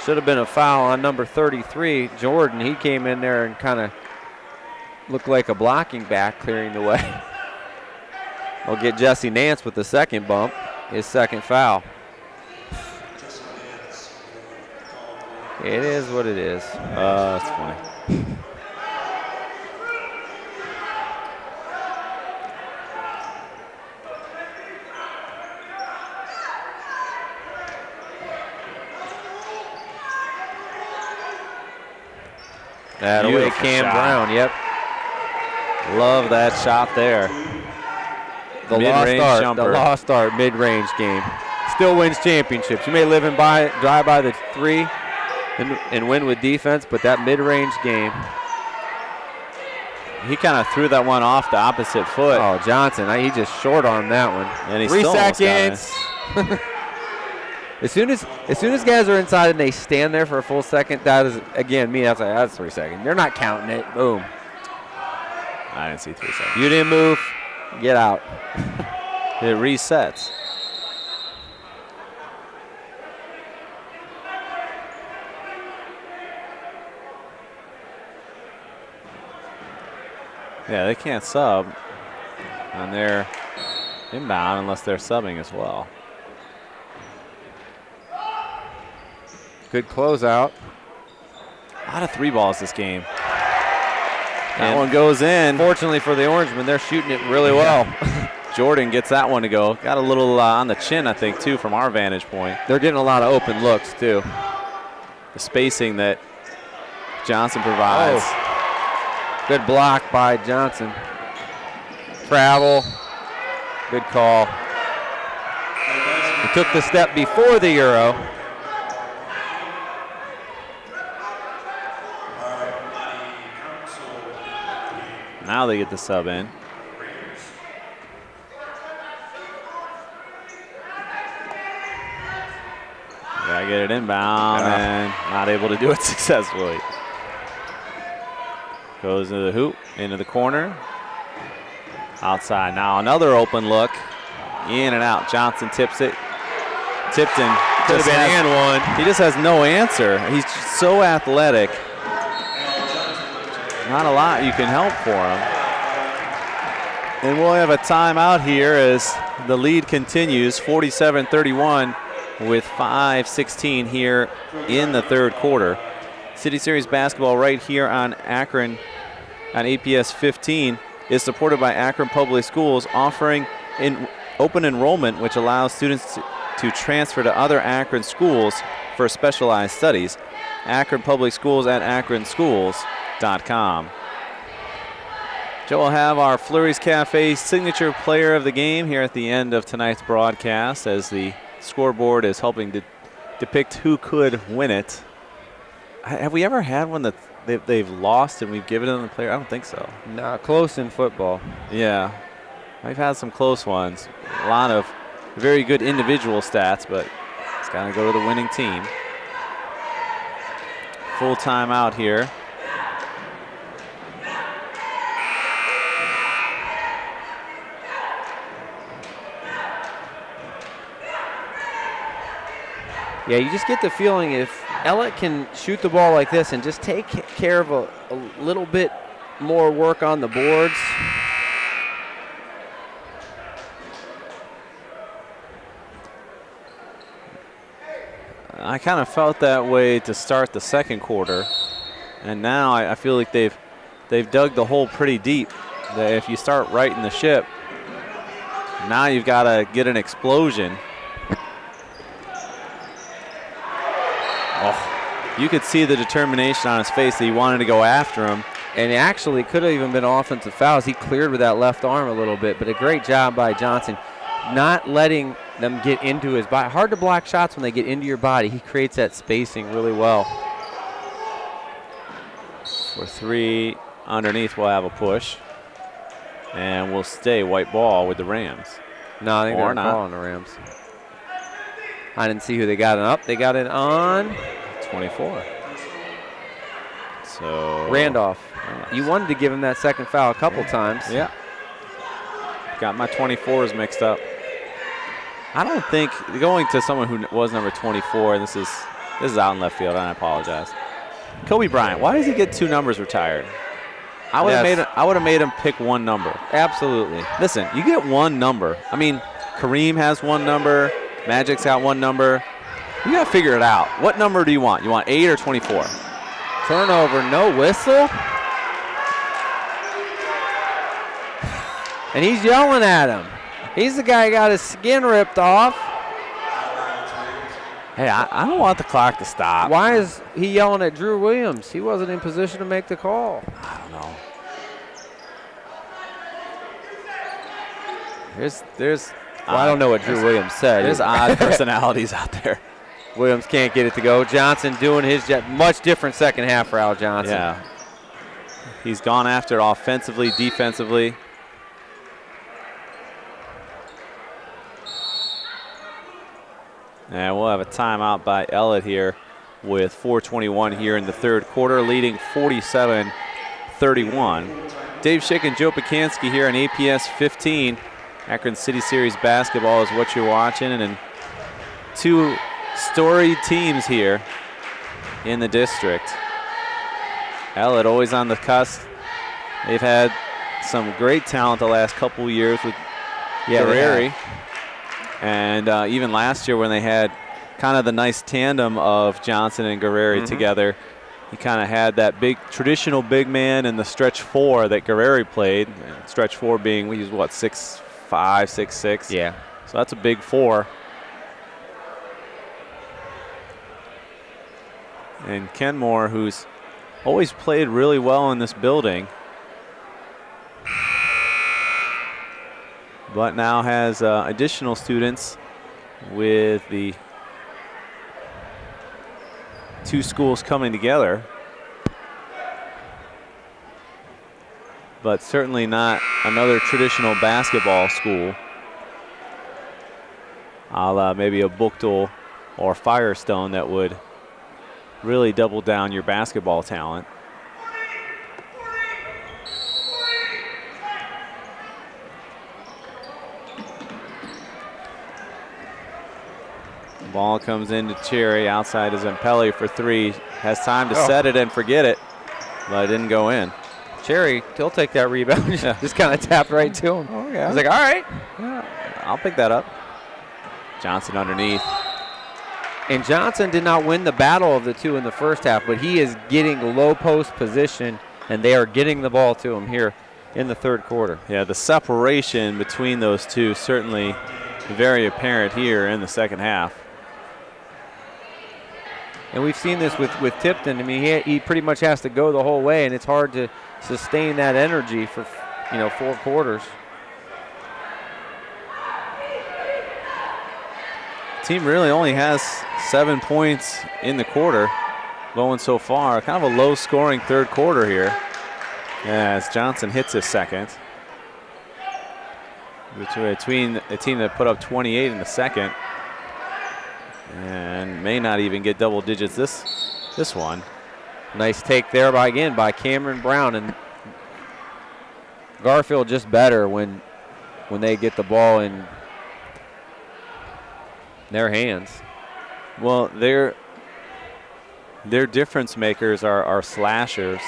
Should have been a foul on number 33, Jordan. He came in there and kind of looked like a blocking back, clearing the way. We'll get Jesse Nance with the second bump, his second foul. It is what it is. That's funny. That away, Cam Brown, yep. Love that shot there. The lost art mid-range game. Still wins championships. You may live and die by the 3 and win with defense, but that mid-range game. He kind of threw that one off the opposite foot. Oh, Johnson, he just short-armed that one. And he 3 still seconds. As soon as guys are inside and they stand there for a full second, that is, again, that's 3 seconds. They're not counting it. Boom. I didn't see 3 seconds. You didn't move. Get out. It resets. Yeah, they can't sub on their inbound unless they're subbing as well. Good closeout. A lot of 3 balls this game. That one goes in. Fortunately for the Orangemen, they're shooting it really well. Jordan gets that one to go. Got a little on the chin, I think, too, from our vantage point. They're getting a lot of open looks, too. The spacing that Johnson provides. Oh. Good block by Johnson. Travel. Good call. He took the step before the Euro. Now they get the sub in. Gotta get it inbound and not able to do it successfully. Goes into the hoop, into the corner. Outside now, another open look. In and out. Johnson tips it. Tipton Could have been and one. He just has no answer. He's so athletic. Not a lot you can help for him. And we'll have a timeout here as the lead continues, 47-31 with 5:16 here in the third quarter. City Series basketball right here on Akron on APS 15 is supported by Akron Public Schools, offering open enrollment, which allows students to transfer to other Akron schools for specialized studies. Akron Public Schools at akronschools.com. Joe will have our Flurry's Cafe signature player of the game here at the end of tonight's broadcast as the scoreboard is helping to depict who could win it. Have we ever had one that they've lost and we've given it to the player? I don't think so. Not close in football. Yeah. We've had some close ones. A lot of very good individual stats, but it's got to go to the winning team. Full timeout here. Yeah, you just get the feeling if Ellet can shoot the ball like this and just take care of a little bit more work on the boards. I kind of felt that way to start the second quarter, and now I feel like they've dug the hole pretty deep. That if you start righting the ship, now you've got to get an explosion. Oh, you could see the determination on his face that he wanted to go after him. And it actually could have even been offensive fouls. He cleared with that left arm a little bit, but a great job by Johnson, not letting them get into his body. Hard to block shots when they get into your body. He creates that spacing really well. For three underneath, we'll have a push. And we'll stay white ball with the Rams. No, I think they're calling the Rams. I didn't see who they got it up. They got it on 24. So Randolph. You wanted to give him that second foul a couple times. Yeah. Got my 24s mixed up. I don't think going to someone who was number 24. This is out in left field, and I apologize. Kobe Bryant. Why does he get two numbers retired? I would have made him pick one number. Absolutely. Listen, you get one number. I mean, Kareem has one number. Magic's got one number. You got to figure it out. What number do you want? You want 8 or 24? Turnover, no whistle. And he's yelling at him. He's the guy who got his skin ripped off. Hey, I don't want the clock to stop. Why is he yelling at Drew Williams? He wasn't in position to make the call. I don't know. Well, I don't know what Drew Williams said. There's odd personalities out there. Williams can't get it to go. Johnson doing his much different second half for Al Johnson. Yeah. He's gone after it offensively, defensively. And we'll have a timeout by Ellet here with 4:21 here in the third quarter, leading 47-31. Dave Schick and Joe Pacansky here on APS 15. Akron City Series basketball is what you're watching, and two storied teams here in the district. Ellet always on the cusp. They've had some great talent the last couple years with Guerreri. And even last year when they had kind of the nice tandem of Johnson and Guerreri together, he kind of had that big traditional big man and the stretch four that Guerreri played. And stretch four being, we use what, 6'5", 6'6"? Yeah. So that's a big four. And Kenmore, who's always played really well in this building, but now has additional students with the two schools coming together. But certainly not another traditional basketball school, a la maybe a Buchtel or Firestone that would really double down your basketball talent. Ball comes into Cherry. Outside is Impelli for three. Has time to set it and forget it, but it didn't go in. Cherry, he'll take that rebound. Yeah. Just kind of tapped right to him. Oh, yeah. I was like, all right. Yeah, I'll pick that up. Johnson underneath. And Johnson did not win the battle of the two in the first half, but he is getting low post position, and they are getting the ball to him here in the third quarter. Yeah, the separation between those two certainly very apparent here in the second half. And we've seen this with Tipton. I mean, he pretty much has to go the whole way, and it's hard to sustain that energy for, 4 quarters. Team really only has 7 points in the quarter going so far. Kind of a low-scoring third quarter here as Johnson hits his second. Between a team that put up 28 in the second and may not even get double digits this one. Nice take there by Cameron Brown, and Garfield just better when they get the ball in their hands. Well, their difference makers are slashers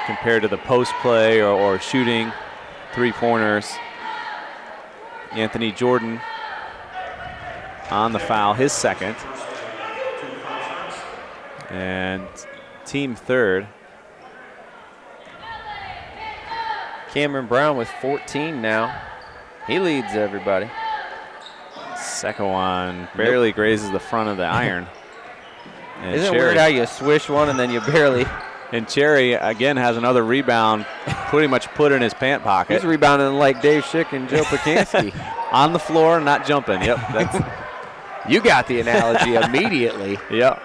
compared to the post play or shooting three-pointers. Anthony Jordan on the foul, his second. And team third. Cameron Brown with 14 now. He leads everybody. Second one barely grazes the front of the iron. And Isn't it weird how you swish one and then you barely... And Cherry, again, has another rebound pretty much put in his pant pocket. He's rebounding like Dave Schick and Joe Paczynski. On the floor, not jumping. Yep. You got the analogy immediately. Yep.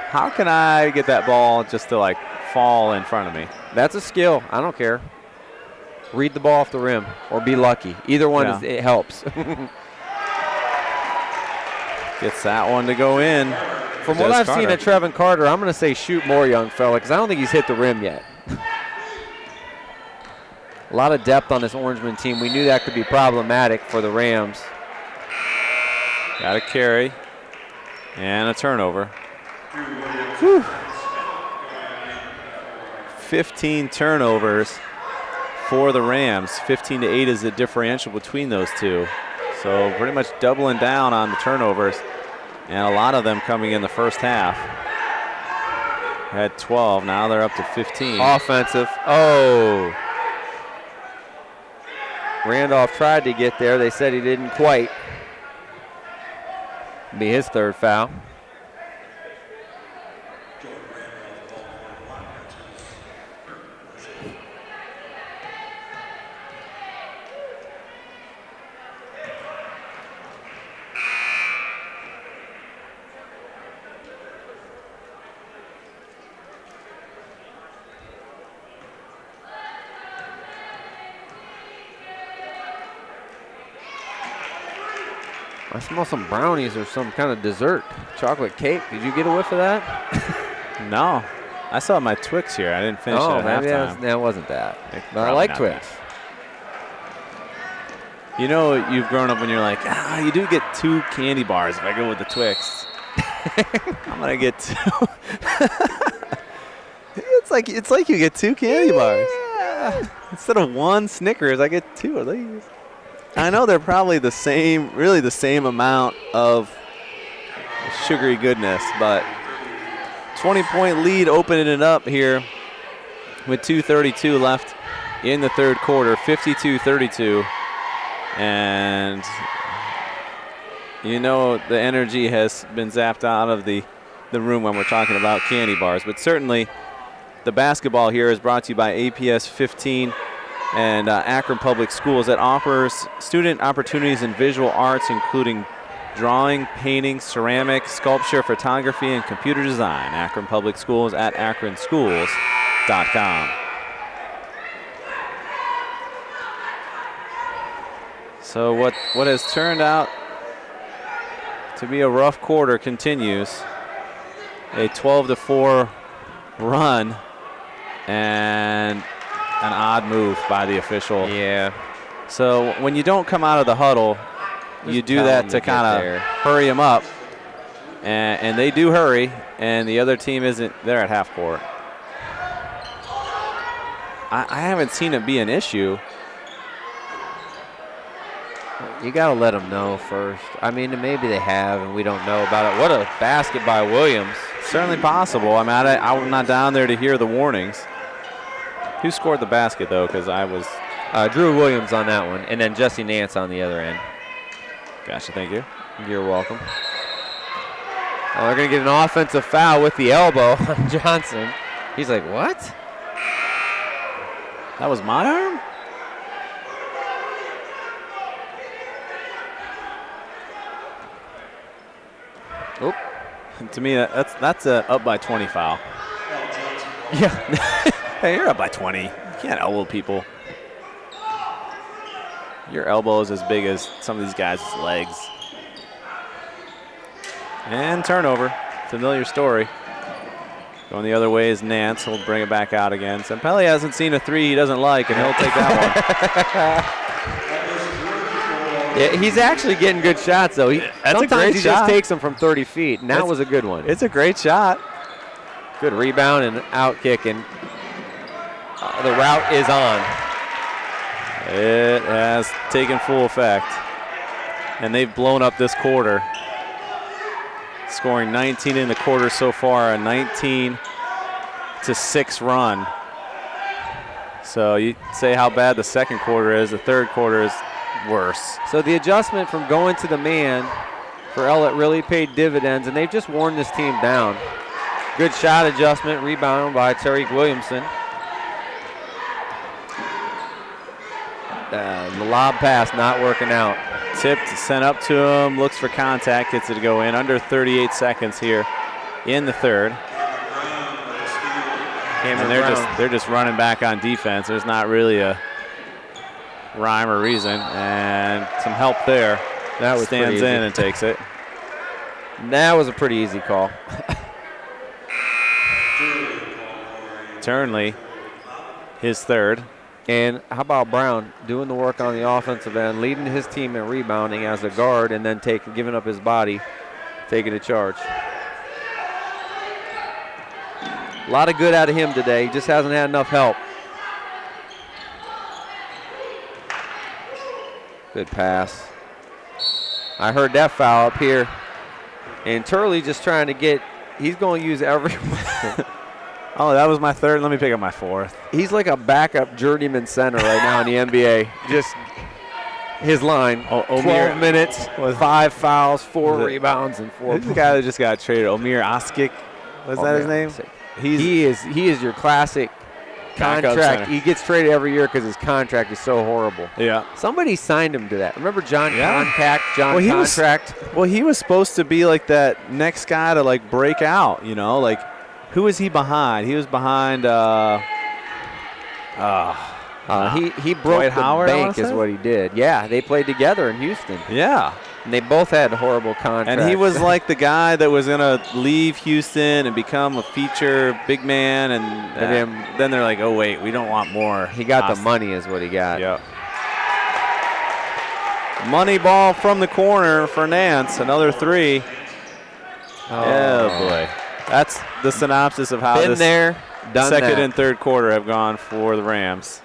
How can I get that ball just to, fall in front of me? That's a skill. I don't care. Read the ball off the rim or be lucky. Either one, it helps. Gets that one to go in. From what I've seen of Trevin Carter, I'm going to say shoot more, young fella, because I don't think he's hit the rim yet. A lot of depth on this Orangemen team. We knew that could be problematic for the Rams. Got a carry and a turnover. 15 turnovers for the Rams. 15-8 is the differential between those two. So pretty much doubling down on the turnovers, and a lot of them coming in the first half. Had 12, now they're up to 15. Offensive. Oh. Randolph tried to get there. They said he didn't quite. Be his third foul. I smell some brownies or some kind of dessert. Chocolate cake. Did you get a whiff of that? No. I saw my Twix here. I didn't finish it at halftime. That wasn't that. But I like Twix. You know, you've grown up when you're like, you do get 2 candy bars if I go with the Twix. I'm going to get 2. It's like you get 2 candy bars. Instead of 1 Snickers, I get 2 of these. I know they're probably the same amount of sugary goodness, but 20-point lead opening it up here with 2:32 left in the third quarter, 52-32. And you know the energy has been zapped out of the room when we're talking about candy bars. But certainly the basketball here is brought to you by APS 15 and Akron Public Schools that offers student opportunities in visual arts, including drawing, painting, ceramic, sculpture, photography, and computer design. Akron Public Schools at akronschools.com. So what has turned out to be a rough quarter continues. A 12-4 run and an odd move by the official. Yeah. So when you don't come out of the huddle, you do that to kind of hurry them up. And they do hurry, and the other team isn't there at half court. I haven't seen it be an issue. You got to let them know first. I mean, maybe they have, and we don't know about it. What a basket by Williams. Certainly possible. I mean, I'm not down there to hear the warnings. Who scored the basket, though? Because I was... Drew Williams on that one, and then Jesse Nance on the other end. Gotcha, thank you. You're welcome. Oh, they're going to get an offensive foul with the elbow on Johnson. He's like, what? That was my arm? Oop. To me, that's a up by 20 foul. Yeah. Hey, you're up by 20. You can't elbow people. Your elbow is as big as some of these guys' legs. And turnover. Familiar story. Going the other way is Nance. He'll bring it back out again. Sempelli hasn't seen a three he doesn't like, and he'll take that one. Yeah, he's actually getting good shots, though. Sometimes he just takes them from 30 feet, and that was a good one. It's a great shot. Good rebound and out kick, and the route is on. It has taken full effect, and they've blown up this quarter. Scoring 19 in the quarter so far, a 19-6 run. So you say how bad the second quarter is, the third quarter is worse. So the adjustment from going to the man for Ellet really paid dividends, and they've just worn this team down. Good shot adjustment, rebound by Tariq Williamson. The lob pass not working out. Tipped, sent up to him, looks for contact, gets it to go in. Under 38 seconds here in the third. And they're just running back on defense. There's not really a rhyme or reason, and some help there. That was stands in and takes it. That was a pretty easy call. Turnley, his third. And how about Brown doing the work on the offensive end, leading his team in rebounding as a guard, and then giving up his body, taking a charge. A lot of good out of him today. He just hasn't had enough help. Good pass. I heard that foul up here. And Turley just trying to get, he's going to use every Oh, that was my third. Let me pick up my fourth. He's like a backup journeyman center right now in the NBA. Just his line, 12 minutes, 5 fouls, 4 rebounds, and 4 This is the guy that just got traded, Omir Askik. Was that his name? He is your classic contract. He gets traded every year because his contract is so horrible. Yeah. Somebody signed him to that. Remember John Contract? He was supposed to be like that next guy to like break out, you know, like who was he behind? He was behind he broke the bank is what he did. Yeah, they played together in Houston. Yeah. And they both had horrible contracts. And he was like the guy that was going to leave Houston and become a feature big man. And then they're like, oh, wait, we don't want more. He got the money is what he got. Yeah. Money ball from the corner for Nance. Another three. Oh, boy. That's the synopsis of how this second and third quarter have gone for the Rams.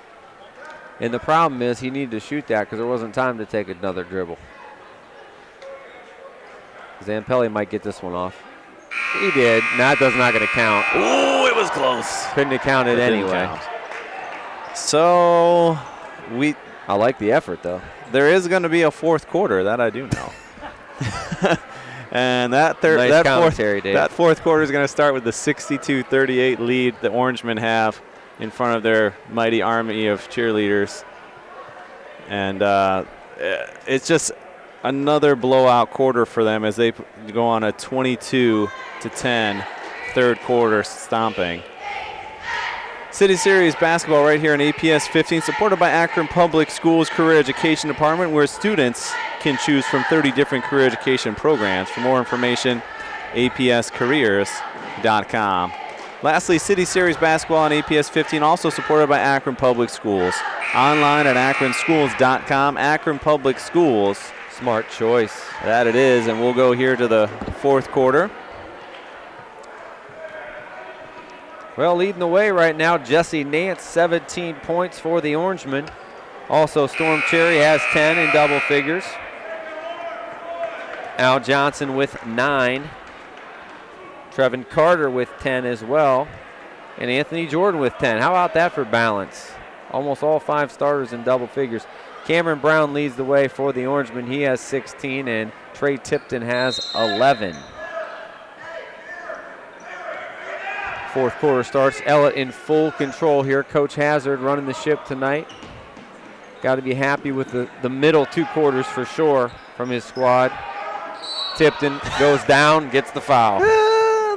And the problem is he needed to shoot that because there wasn't time to take another dribble. Zampelli might get this one off. He did. That's not going to count. Ooh, it was close. Couldn't have counted anyway. So I like the effort, though. There is going to be a fourth quarter. That I do know. And that fourth quarter is going to start with the 62-38 lead the Orangemen have in front of their mighty army of cheerleaders. And it's just another blowout quarter for them as they go on a 22-10 third quarter stomping. City Series basketball right here in APS 15, supported by Akron Public Schools Career Education Department, where students can choose from 30 different career education programs. For more information, apscareers.com. Lastly, City Series basketball on APS 15, also supported by Akron Public Schools. Online at akronschools.com. Akron Public Schools. Smart choice. That it is, and we'll go here to the fourth quarter. Well, leading the way right now, Jesse Nance, 17 points for the Orangemen. Also, Storm Cherry has 10 in double figures. Al Johnson with 9. Trevin Carter with 10 as well. And Anthony Jordan with 10. How about that for balance? Almost all 5 starters in double figures. Cameron Brown leads the way for the Orangemen. He has 16, and Trey Tipton has 11. Fourth quarter starts. Ellet in full control here. Coach Hazard running the ship tonight. Got to be happy with the middle 2 quarters for sure from his squad. Tipton goes down, gets the foul.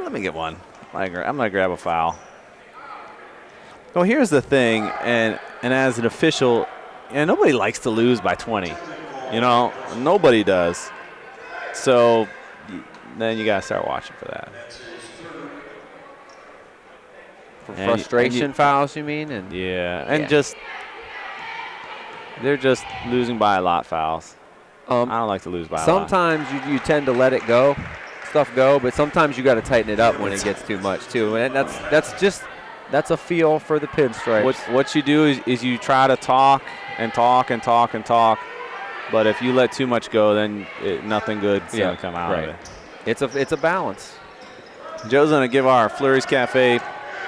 Let me get one. I'm going to grab a foul. Well, here's the thing, and as an official, nobody likes to lose by 20. Nobody does. So then you got to start watching for that. For frustration fouls, you mean? They're just losing by a lot fouls. I don't like to lose by a lot. Sometimes you tend to let it go, stuff go, but sometimes you got to tighten it up when it gets too much too, and that's a feel for the pinstripes. What you do is you try to talk and talk and talk and talk, but if you let too much go, then nothing good's gonna come out of it. It's a balance. Joe's gonna give our Fleury's Cafe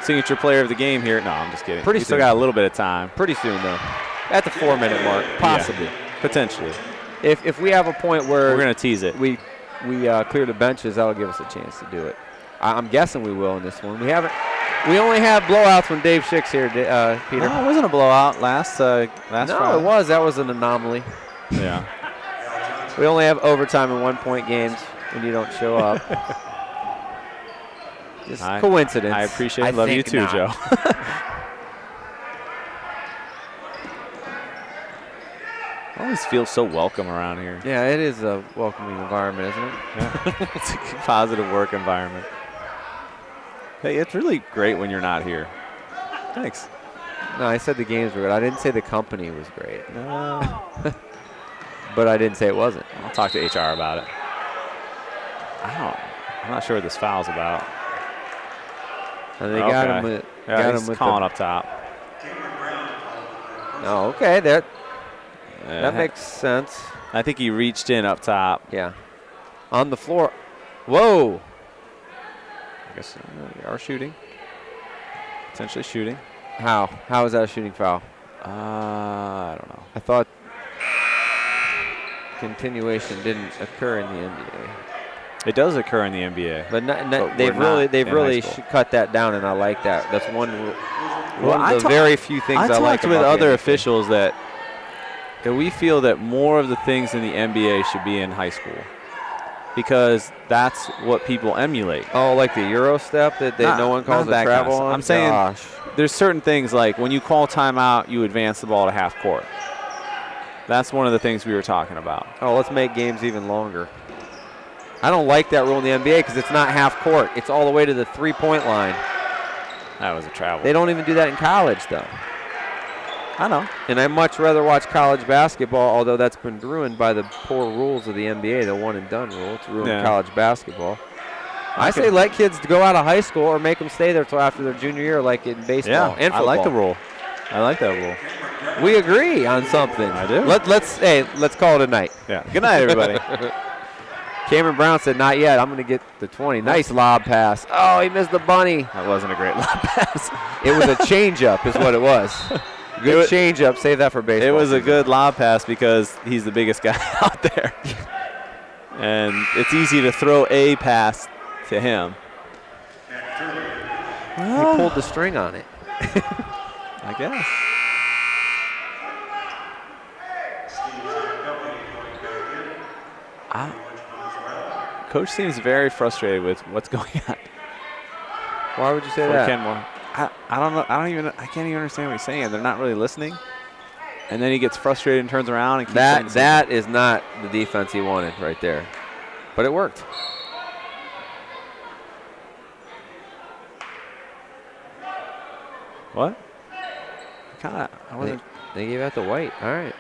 signature player of the game here. No, I'm just kidding. Pretty soon. Still got a little bit of time. Pretty soon though, at the 4-minute mark, possibly, potentially. If we have a point where we're gonna tease it, we clear the benches, that'll give us a chance to do it. I'm guessing we will in this one. We only have blowouts when Dave Schick's here, Peter. No, it wasn't a blowout last Friday. No, it was. That was an anomaly. Yeah. We only have overtime and 1-point games when you don't show up. Just coincidence. I appreciate it. Love you too, Joe. Always feels so welcome around here. Yeah, it is a welcoming environment, isn't it? Yeah. It's a positive work environment. Hey, it's really great when you're not here. Thanks. No, I said the games were good. I didn't say the company was great. But I didn't say it wasn't. I'll talk to HR about it. I'm not sure what this foul's about. And they got him with, calling up top. Oh, okay. That makes sense. I think he reached in up top. Yeah. On the floor. Whoa. I guess they are shooting. Potentially shooting. How? How is that a shooting foul? I don't know. I thought continuation didn't occur in the NBA. It does occur in the NBA. But they've really cut that down, and I like that. That's one of the very few things I like about I talked with other officials that we feel that more of the things in the NBA should be in high school, because that's what people emulate. Oh, like the Euro step that no one calls a travel on? I'm saying there's certain things like when you call timeout, you advance the ball to half court. That's one of the things we were talking about. Oh, let's make games even longer. I don't like that rule in the NBA because it's not half court. It's all the way to the 3-point line. That was a travel. They don't even do that in college, though. I know. And I'd much rather watch college basketball, although that's been ruined by the poor rules of the NBA, the one-and-done rule. It's ruined college basketball. I say let kids go out of high school or make them stay there until after their junior year, like in baseball and football. I like the rule. I like that rule. We agree on something. I do. Let's call it a night. Yeah. Good night, everybody. Cameron Brown said, not yet. I'm going to get the 20. Nice lob pass. Oh, he missed the bunny. That wasn't a great lob pass. It was a changeup is what it was. Good changeup. Save that for baseball. It was a good lob pass because he's the biggest guy out there. And it's easy to throw a pass to him. He pulled the string on it. I guess. Coach seems very frustrated with what's going on. Why would you say For that? Kenmore. I don't know. I can't even understand what he's saying. They're not really listening. And then he gets frustrated and turns around and keeps saying That is not the defense he wanted right there. But it worked. What? I wasn't. They gave out the white. All right.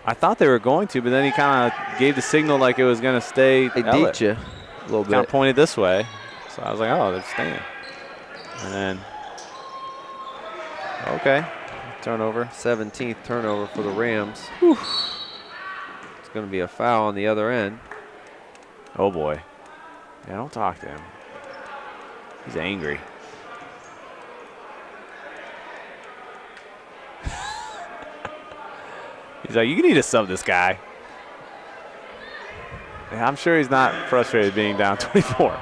I thought they were going to, but then he kind of gave the signal like it was going to stay. They Ellet. deeped you a little Kind of bit. pointed this way. So I was like, oh, they're staying. And then, okay, turnover. 17th turnover for the Rams. Whew. It's going to be a foul on the other end. Oh, boy. Yeah, don't talk to him. He's angry. He's like, you need to sub this guy. Yeah, I'm sure he's not frustrated being down 24.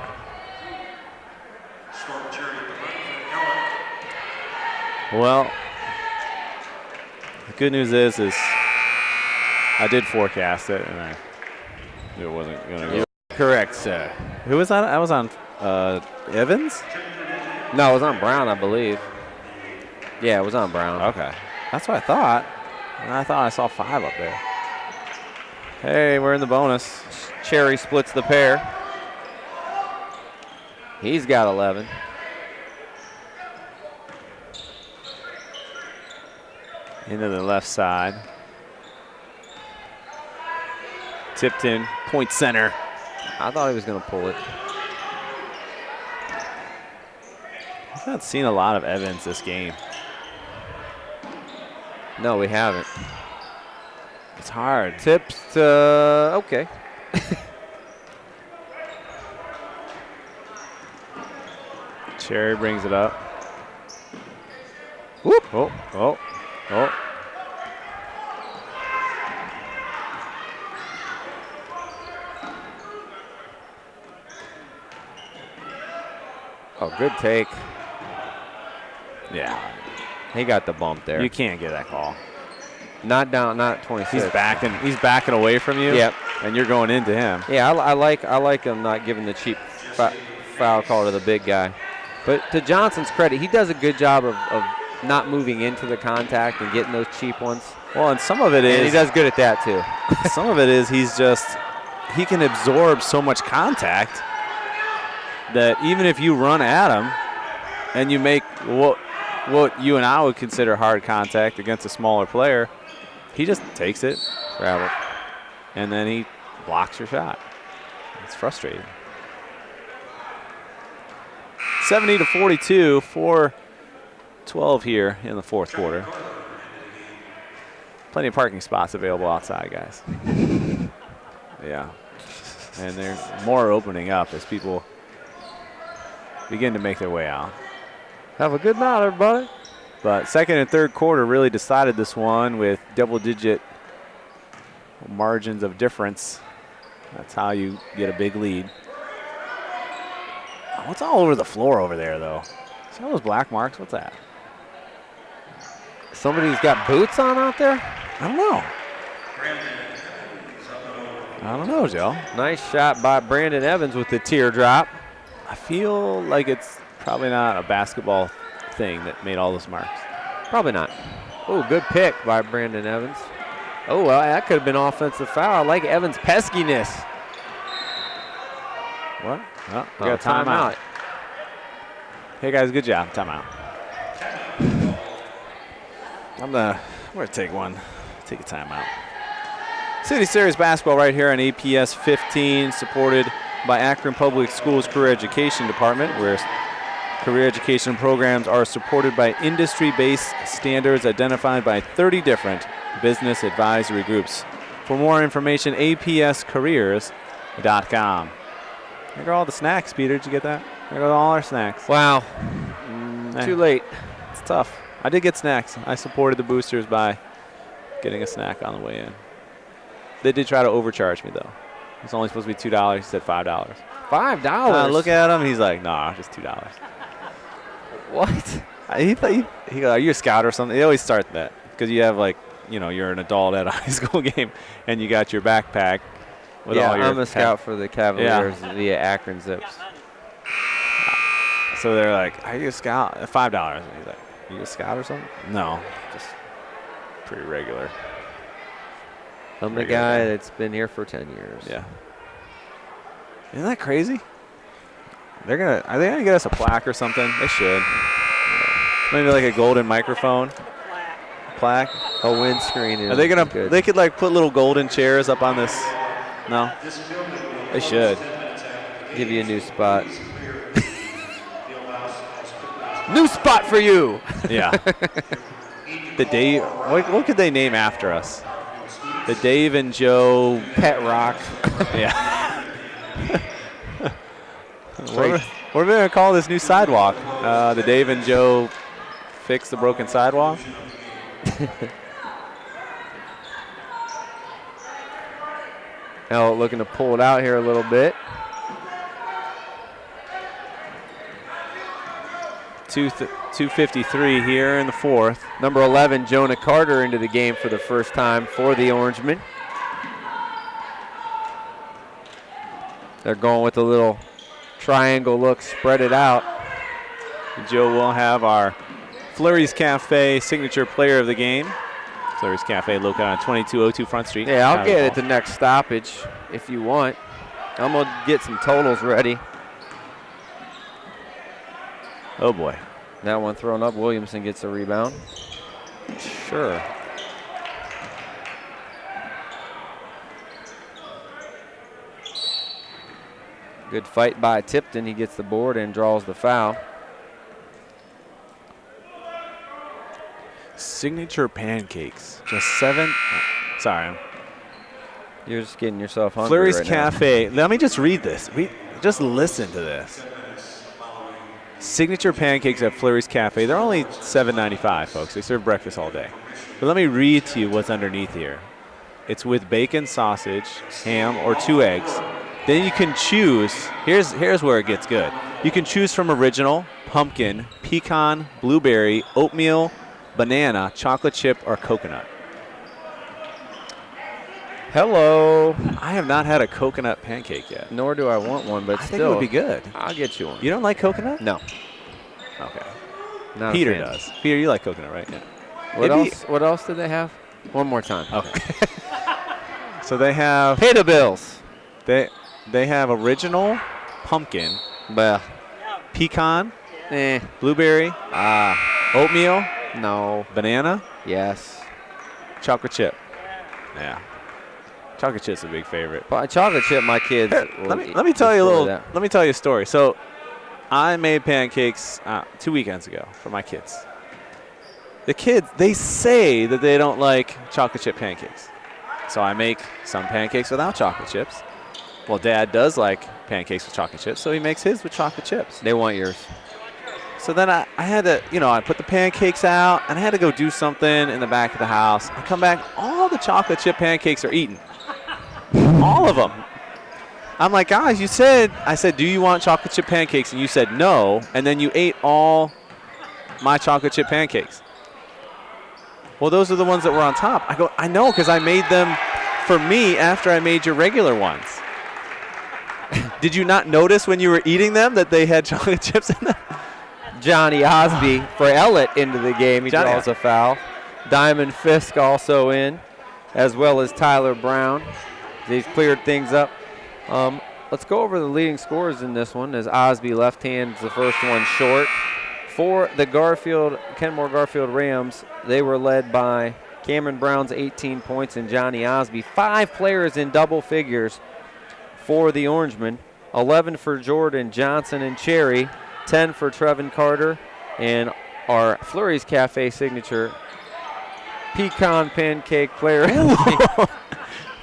Well, the good news is I did forecast it, and I knew it wasn't going to go. Correct, sir. Who was on? I was on Evans? No, it was on Brown, I believe. Yeah, it was on Brown. Okay. That's what I thought. And I thought I saw 5 up there. Hey, we're in the bonus. Cherry splits the pair. He's got 11. Into the left side. Tipped in, point center. I thought he was going to pull it. I've not seen a lot of Evans this game. No, we haven't. It's hard. Tips to, okay. Cherry brings it up. Whoop. Oh, oh, oh. Oh, good take. Yeah. He got the bump there. You can't get that call. Not down, not 26. He's backing away from you. Yep. And you're going into him. Yeah, I like him not giving the cheap foul call to the big guy. But to Johnson's credit, he does a good job of not moving into the contact and getting those cheap ones. Well, and some of it is. And he does good at that, too. Some of it is he can absorb so much contact that even if you run at him and you make what you and I would consider hard contact against a smaller player, he just takes it, travel, and then he blocks your shot. It's frustrating. 70-42, 4:12 here in the fourth quarter. Plenty of parking spots available outside, guys. Yeah. And there's more opening up as people begin to make their way out. Have a good night, everybody. But second and third quarter really decided this one with double-digit margins of difference. That's how you get a big lead. What's all over the floor over there, though? See all those black marks? What's that? Somebody's got boots on out there? I don't know. I don't know, Joe. Nice shot by Brandon Evans with the teardrop. I feel like it's probably not a basketball thing that made all those marks. Probably not. Oh, good pick by Brandon Evans. Oh, well, that could have been offensive foul. I like Evans' peskiness. What? Well, we got a timeout. Hey, guys, good job. Timeout. I'm going to take one. Take a timeout. City Series basketball right here on APS 15, supported by Akron Public Schools Career Education Department, where career education programs are supported by industry-based standards identified by 30 different business advisory groups. For more information, apscareers.com. There go all the snacks, Peter. Did you get that? There go all our snacks. Wow. Too late. It's tough. I did get snacks. I supported the boosters by getting a snack on the way in. They did try to overcharge me, though. It's only supposed to be $2. He said $5. $5? Look at him. He's like, nah, just $2. What? He goes, are you a scout or something? They always start that because you have, like, you know, you're an adult at a high school game and you got your backpack With yeah, all your I'm a scout for the Cavaliers via Akron Zips. So they're like, "Are you a scout?" $5. And he's like, "Are you a scout or something?" No, just pretty regular. I'm the guy that's been here for 10 years. Yeah. Isn't that crazy? Are they gonna get us a plaque or something? They should. Maybe like a golden microphone. Plaque. A windscreen. Are they gonna? Good. They could like put little golden chairs up on this. No. They should. Give you a new spot. New spot for you. Yeah. The Dave. What could they name after us? The Dave and Joe Pet Rock. Yeah. What are we going to call this new sidewalk? The Dave and Joe fix the broken sidewalk? Ellet looking to pull it out here a little bit. 2:53 here in the fourth. Number 11, Jonah Carter, into the game for the first time for the Orangemen. They're going with a little triangle look, spread it out. Joe will have our Flurry's Cafe signature player of the game. Flurry's Cafe located on 2202 Front Street. Yeah, I'll get it at the next stoppage if you want. I'm going to get some totals ready. Oh, boy. That one thrown up. Williamson gets a rebound. Sure. Good fight by Tipton. He gets the board and draws the foul. Signature pancakes. Just 7. Sorry. You're just getting yourself hungry Flurry's right Cafe. Let me just read this. Just listen to this. Signature pancakes at Flurry's Cafe. They're only $7.95, folks. They serve breakfast all day. But let me read to you what's underneath here. It's with bacon, sausage, ham, or 2 eggs. Then you can choose. Here's where it gets good. You can choose from original, pumpkin, pecan, blueberry, oatmeal, banana, chocolate chip, or coconut. Hello. I have not had a coconut pancake yet. Nor do I want one, but I still. think it would be good. I'll get you one. You don't like coconut? No. Okay. Not a Peter fan. does. Peter, you like coconut, right? Yeah. What else did they have? One more time. Okay. So they have Pay the bills. they have original, pumpkin, Bah. pecan, Eh. blueberry, oatmeal, No. banana, Yes. chocolate chip. Yeah. Chocolate chip's a big favorite. Chocolate chip, my kids. Let me tell you a little. Let me tell you a story. So, I made pancakes 2 weekends ago for my kids. The kids, they say that they don't like chocolate chip pancakes. So I make some pancakes without chocolate chips. Well, Dad does like pancakes with chocolate chips, so he makes his with chocolate chips. They want yours. So then I had to, I put the pancakes out, and I had to go do something in the back of the house. I come back, all the chocolate chip pancakes are eaten. All of them. I'm like, guys, I said, do you want chocolate chip pancakes? And you said no, and then you ate all my chocolate chip pancakes. Well, those are the ones that were on top. I go, I know, because I made them for me after I made your regular ones. Did you not notice when you were eating them that they had chocolate chips in them? Johnny Osby for Ellet into the game. He draws a foul. Diamond Fisk also in, as well as Tyler Brown. He's cleared things up. Let's go over the leading scorers in this one, as Osby left hand's the first one short. For the Kenmore-Garfield Rams, they were led by Cameron Brown's 18 points and Johnny Osby. 5 players in double figures for the Orangemen. 11 for Jordan Johnson and Cherry. 10 for Trevin Carter. And our Flurry's Cafe signature pecan pancake player.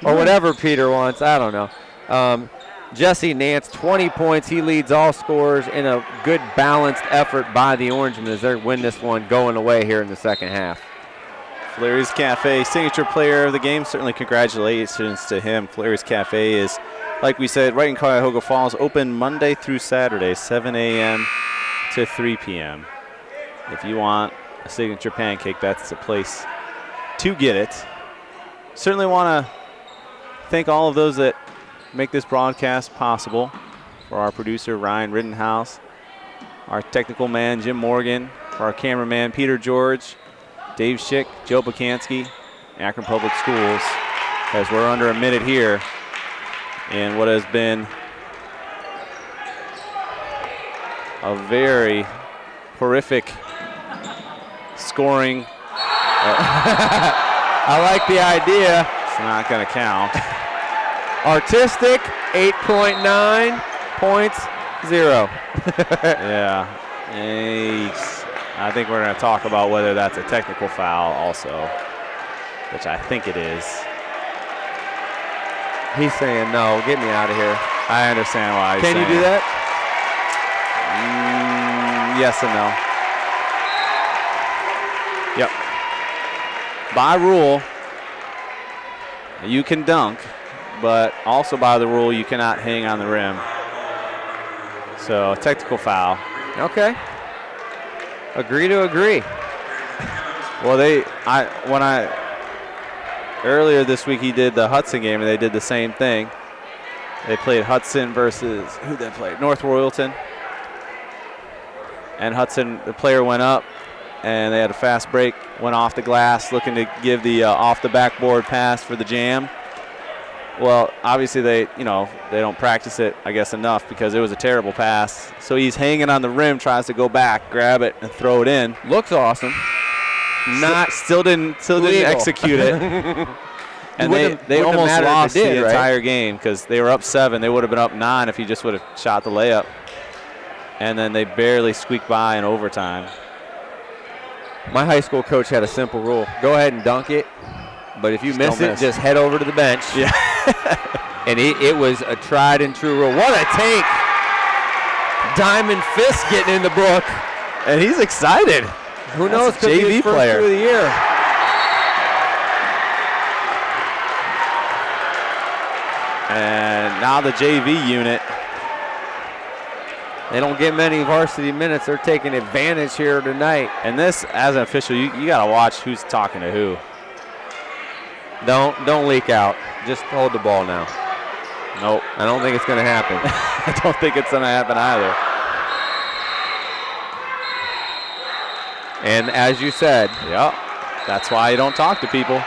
Or whatever Peter wants. I don't know. Jesse Nance, 20 points. He leads all scorers in a good balanced effort by the Orangemen as they win this one going away here in the second half. Flurry's Cafe, signature player of the game. Certainly congratulations to him. Flurry's Cafe is, like we said, right in Cuyahoga Falls, open Monday through Saturday, 7 a.m. to 3 p.m. If you want a signature pancake, that's the place to get it. Certainly want to thank all of those that make this broadcast possible, for our producer, Ryan Rittenhouse, our technical man, Jim Morgan, for our cameraman, Peter George, Dave Schick, Joe Bukansky, Akron Public Schools, as we're under a minute here in what has been a very horrific scoring. I like the idea. It's not going to count. Artistic, 8.9 points, 0. Yeah. Yikes. I think we're going to talk about whether that's a technical foul also, which I think it is. He's saying no, get me out of here. I understand why he's saying. Can you do that? Yes and no. Yep. By rule, you can dunk, but also by the rule, you cannot hang on the rim. So, technical foul. Okay. Agree to agree. Well, earlier this week he did the Hudson game, and they did the same thing. They played Hudson versus, who they played? North Royalton. And Hudson, the player went up, and they had a fast break, went off the glass, looking to give the off the backboard pass for the jam. Well, obviously they don't practice it, I guess, enough because it was a terrible pass. So he's hanging on the rim, tries to go back, grab it, and throw it in. Looks awesome. Still didn't execute it. And they almost lost the entire game because they were up 7. They would have been up 9 if he just would have shot the layup. And then they barely squeaked by in overtime. My high school coach had a simple rule. Go ahead and dunk it, but if you miss it, just head over to the bench. Yeah. And it was a tried and true rule. What a take. Diamond fist getting in the book. And he's excited. Who knows? Could be his first player of the year. And now the JV unit. They don't get many varsity minutes. They're taking advantage here tonight. And this, as an official, you got to watch who's talking to who. Don't leak out. Just hold the ball now. Nope. I don't think it's going to happen. I don't think it's going to happen either. And as you said. Yep. That's why you don't talk to people.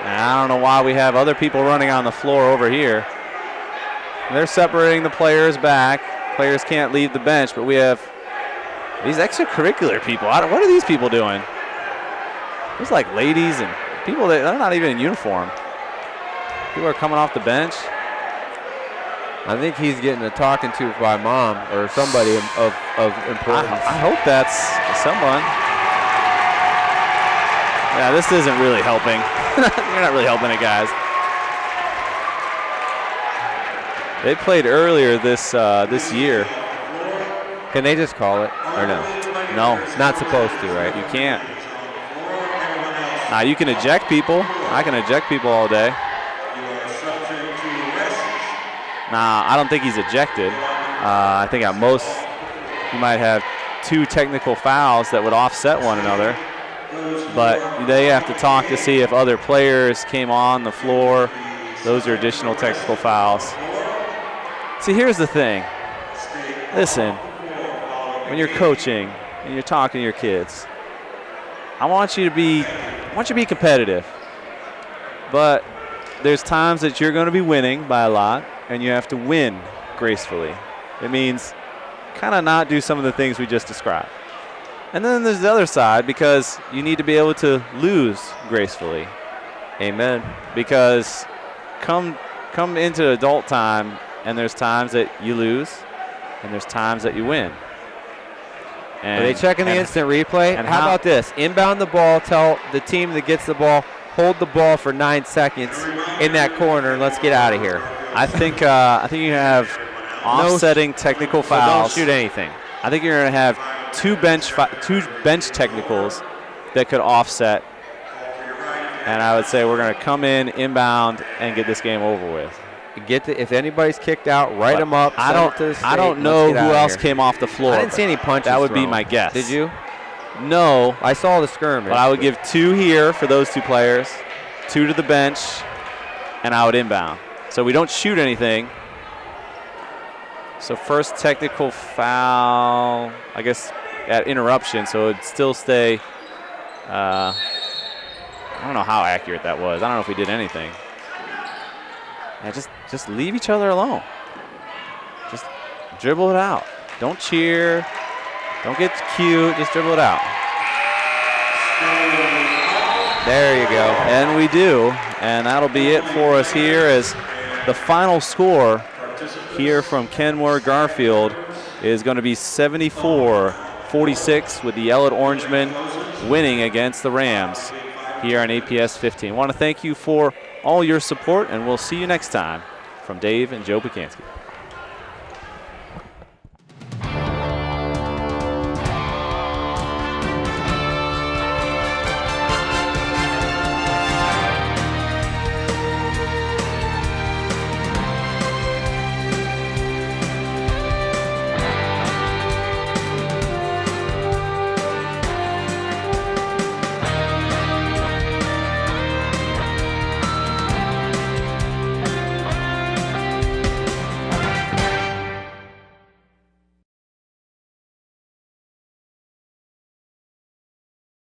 And I don't know why we have other people running on the floor over here. They're separating the players back. Players can't leave the bench, but we have these extracurricular people. What are these people doing? There's like ladies and people that are not even in uniform. People are coming off the bench. I think he's getting a talking to by mom or somebody of importance. I hope that's someone. Yeah, this isn't really helping. You're not really helping it, guys. They played earlier this year. Can they just call it or no? No. Not supposed to, right? You can't. Now you can eject people. I can eject people all day. Nah, I don't think he's ejected. I think at most you might have 2 technical fouls that would offset one another. But they have to talk to see if other players came on the floor. Those are additional technical fouls. See, here's the thing. Listen, when you're coaching and you're talking to your kids, I want you to be competitive. But there's times that you're going to be winning by a lot, and you have to win gracefully. It means kind of not do some of the things we just described. And then there's the other side, because you need to be able to lose gracefully. Amen. Because come into adult time, and there's times that you lose, and there's times that you win. And, are they checking the instant replay? And how about this? Inbound the ball, tell the team that gets the ball, hold the ball for 9 seconds in that corner, and let's get out of here. I think you have offsetting technical fouls. So don't shoot anything. I think you're going to have two bench technicals that could offset. And I would say we're going to come inbound, and get this game over with. If anybody's kicked out, write them up. I don't know who else came off the floor. I didn't see any punches. That would be my guess. Did you? No. I saw the skirmish. But I would give 2 here for those 2 players, 2 to the bench, and out inbound. So we don't shoot anything. So first technical foul, I guess, at interruption. So it'd still stay. I don't know how accurate that was. I don't know if we did anything. Yeah, just leave each other alone. Just dribble it out. Don't cheer. Don't get cute. Just dribble it out. There you go. And we do. And that'll be it for us here as the final score here from Kenmore-Garfield is going to be 74-46 with the Ellet Orangemen winning against the Rams here on APS 15. I want to thank you for all your support, and we'll see you next time. From Dave and Joe Pacansky.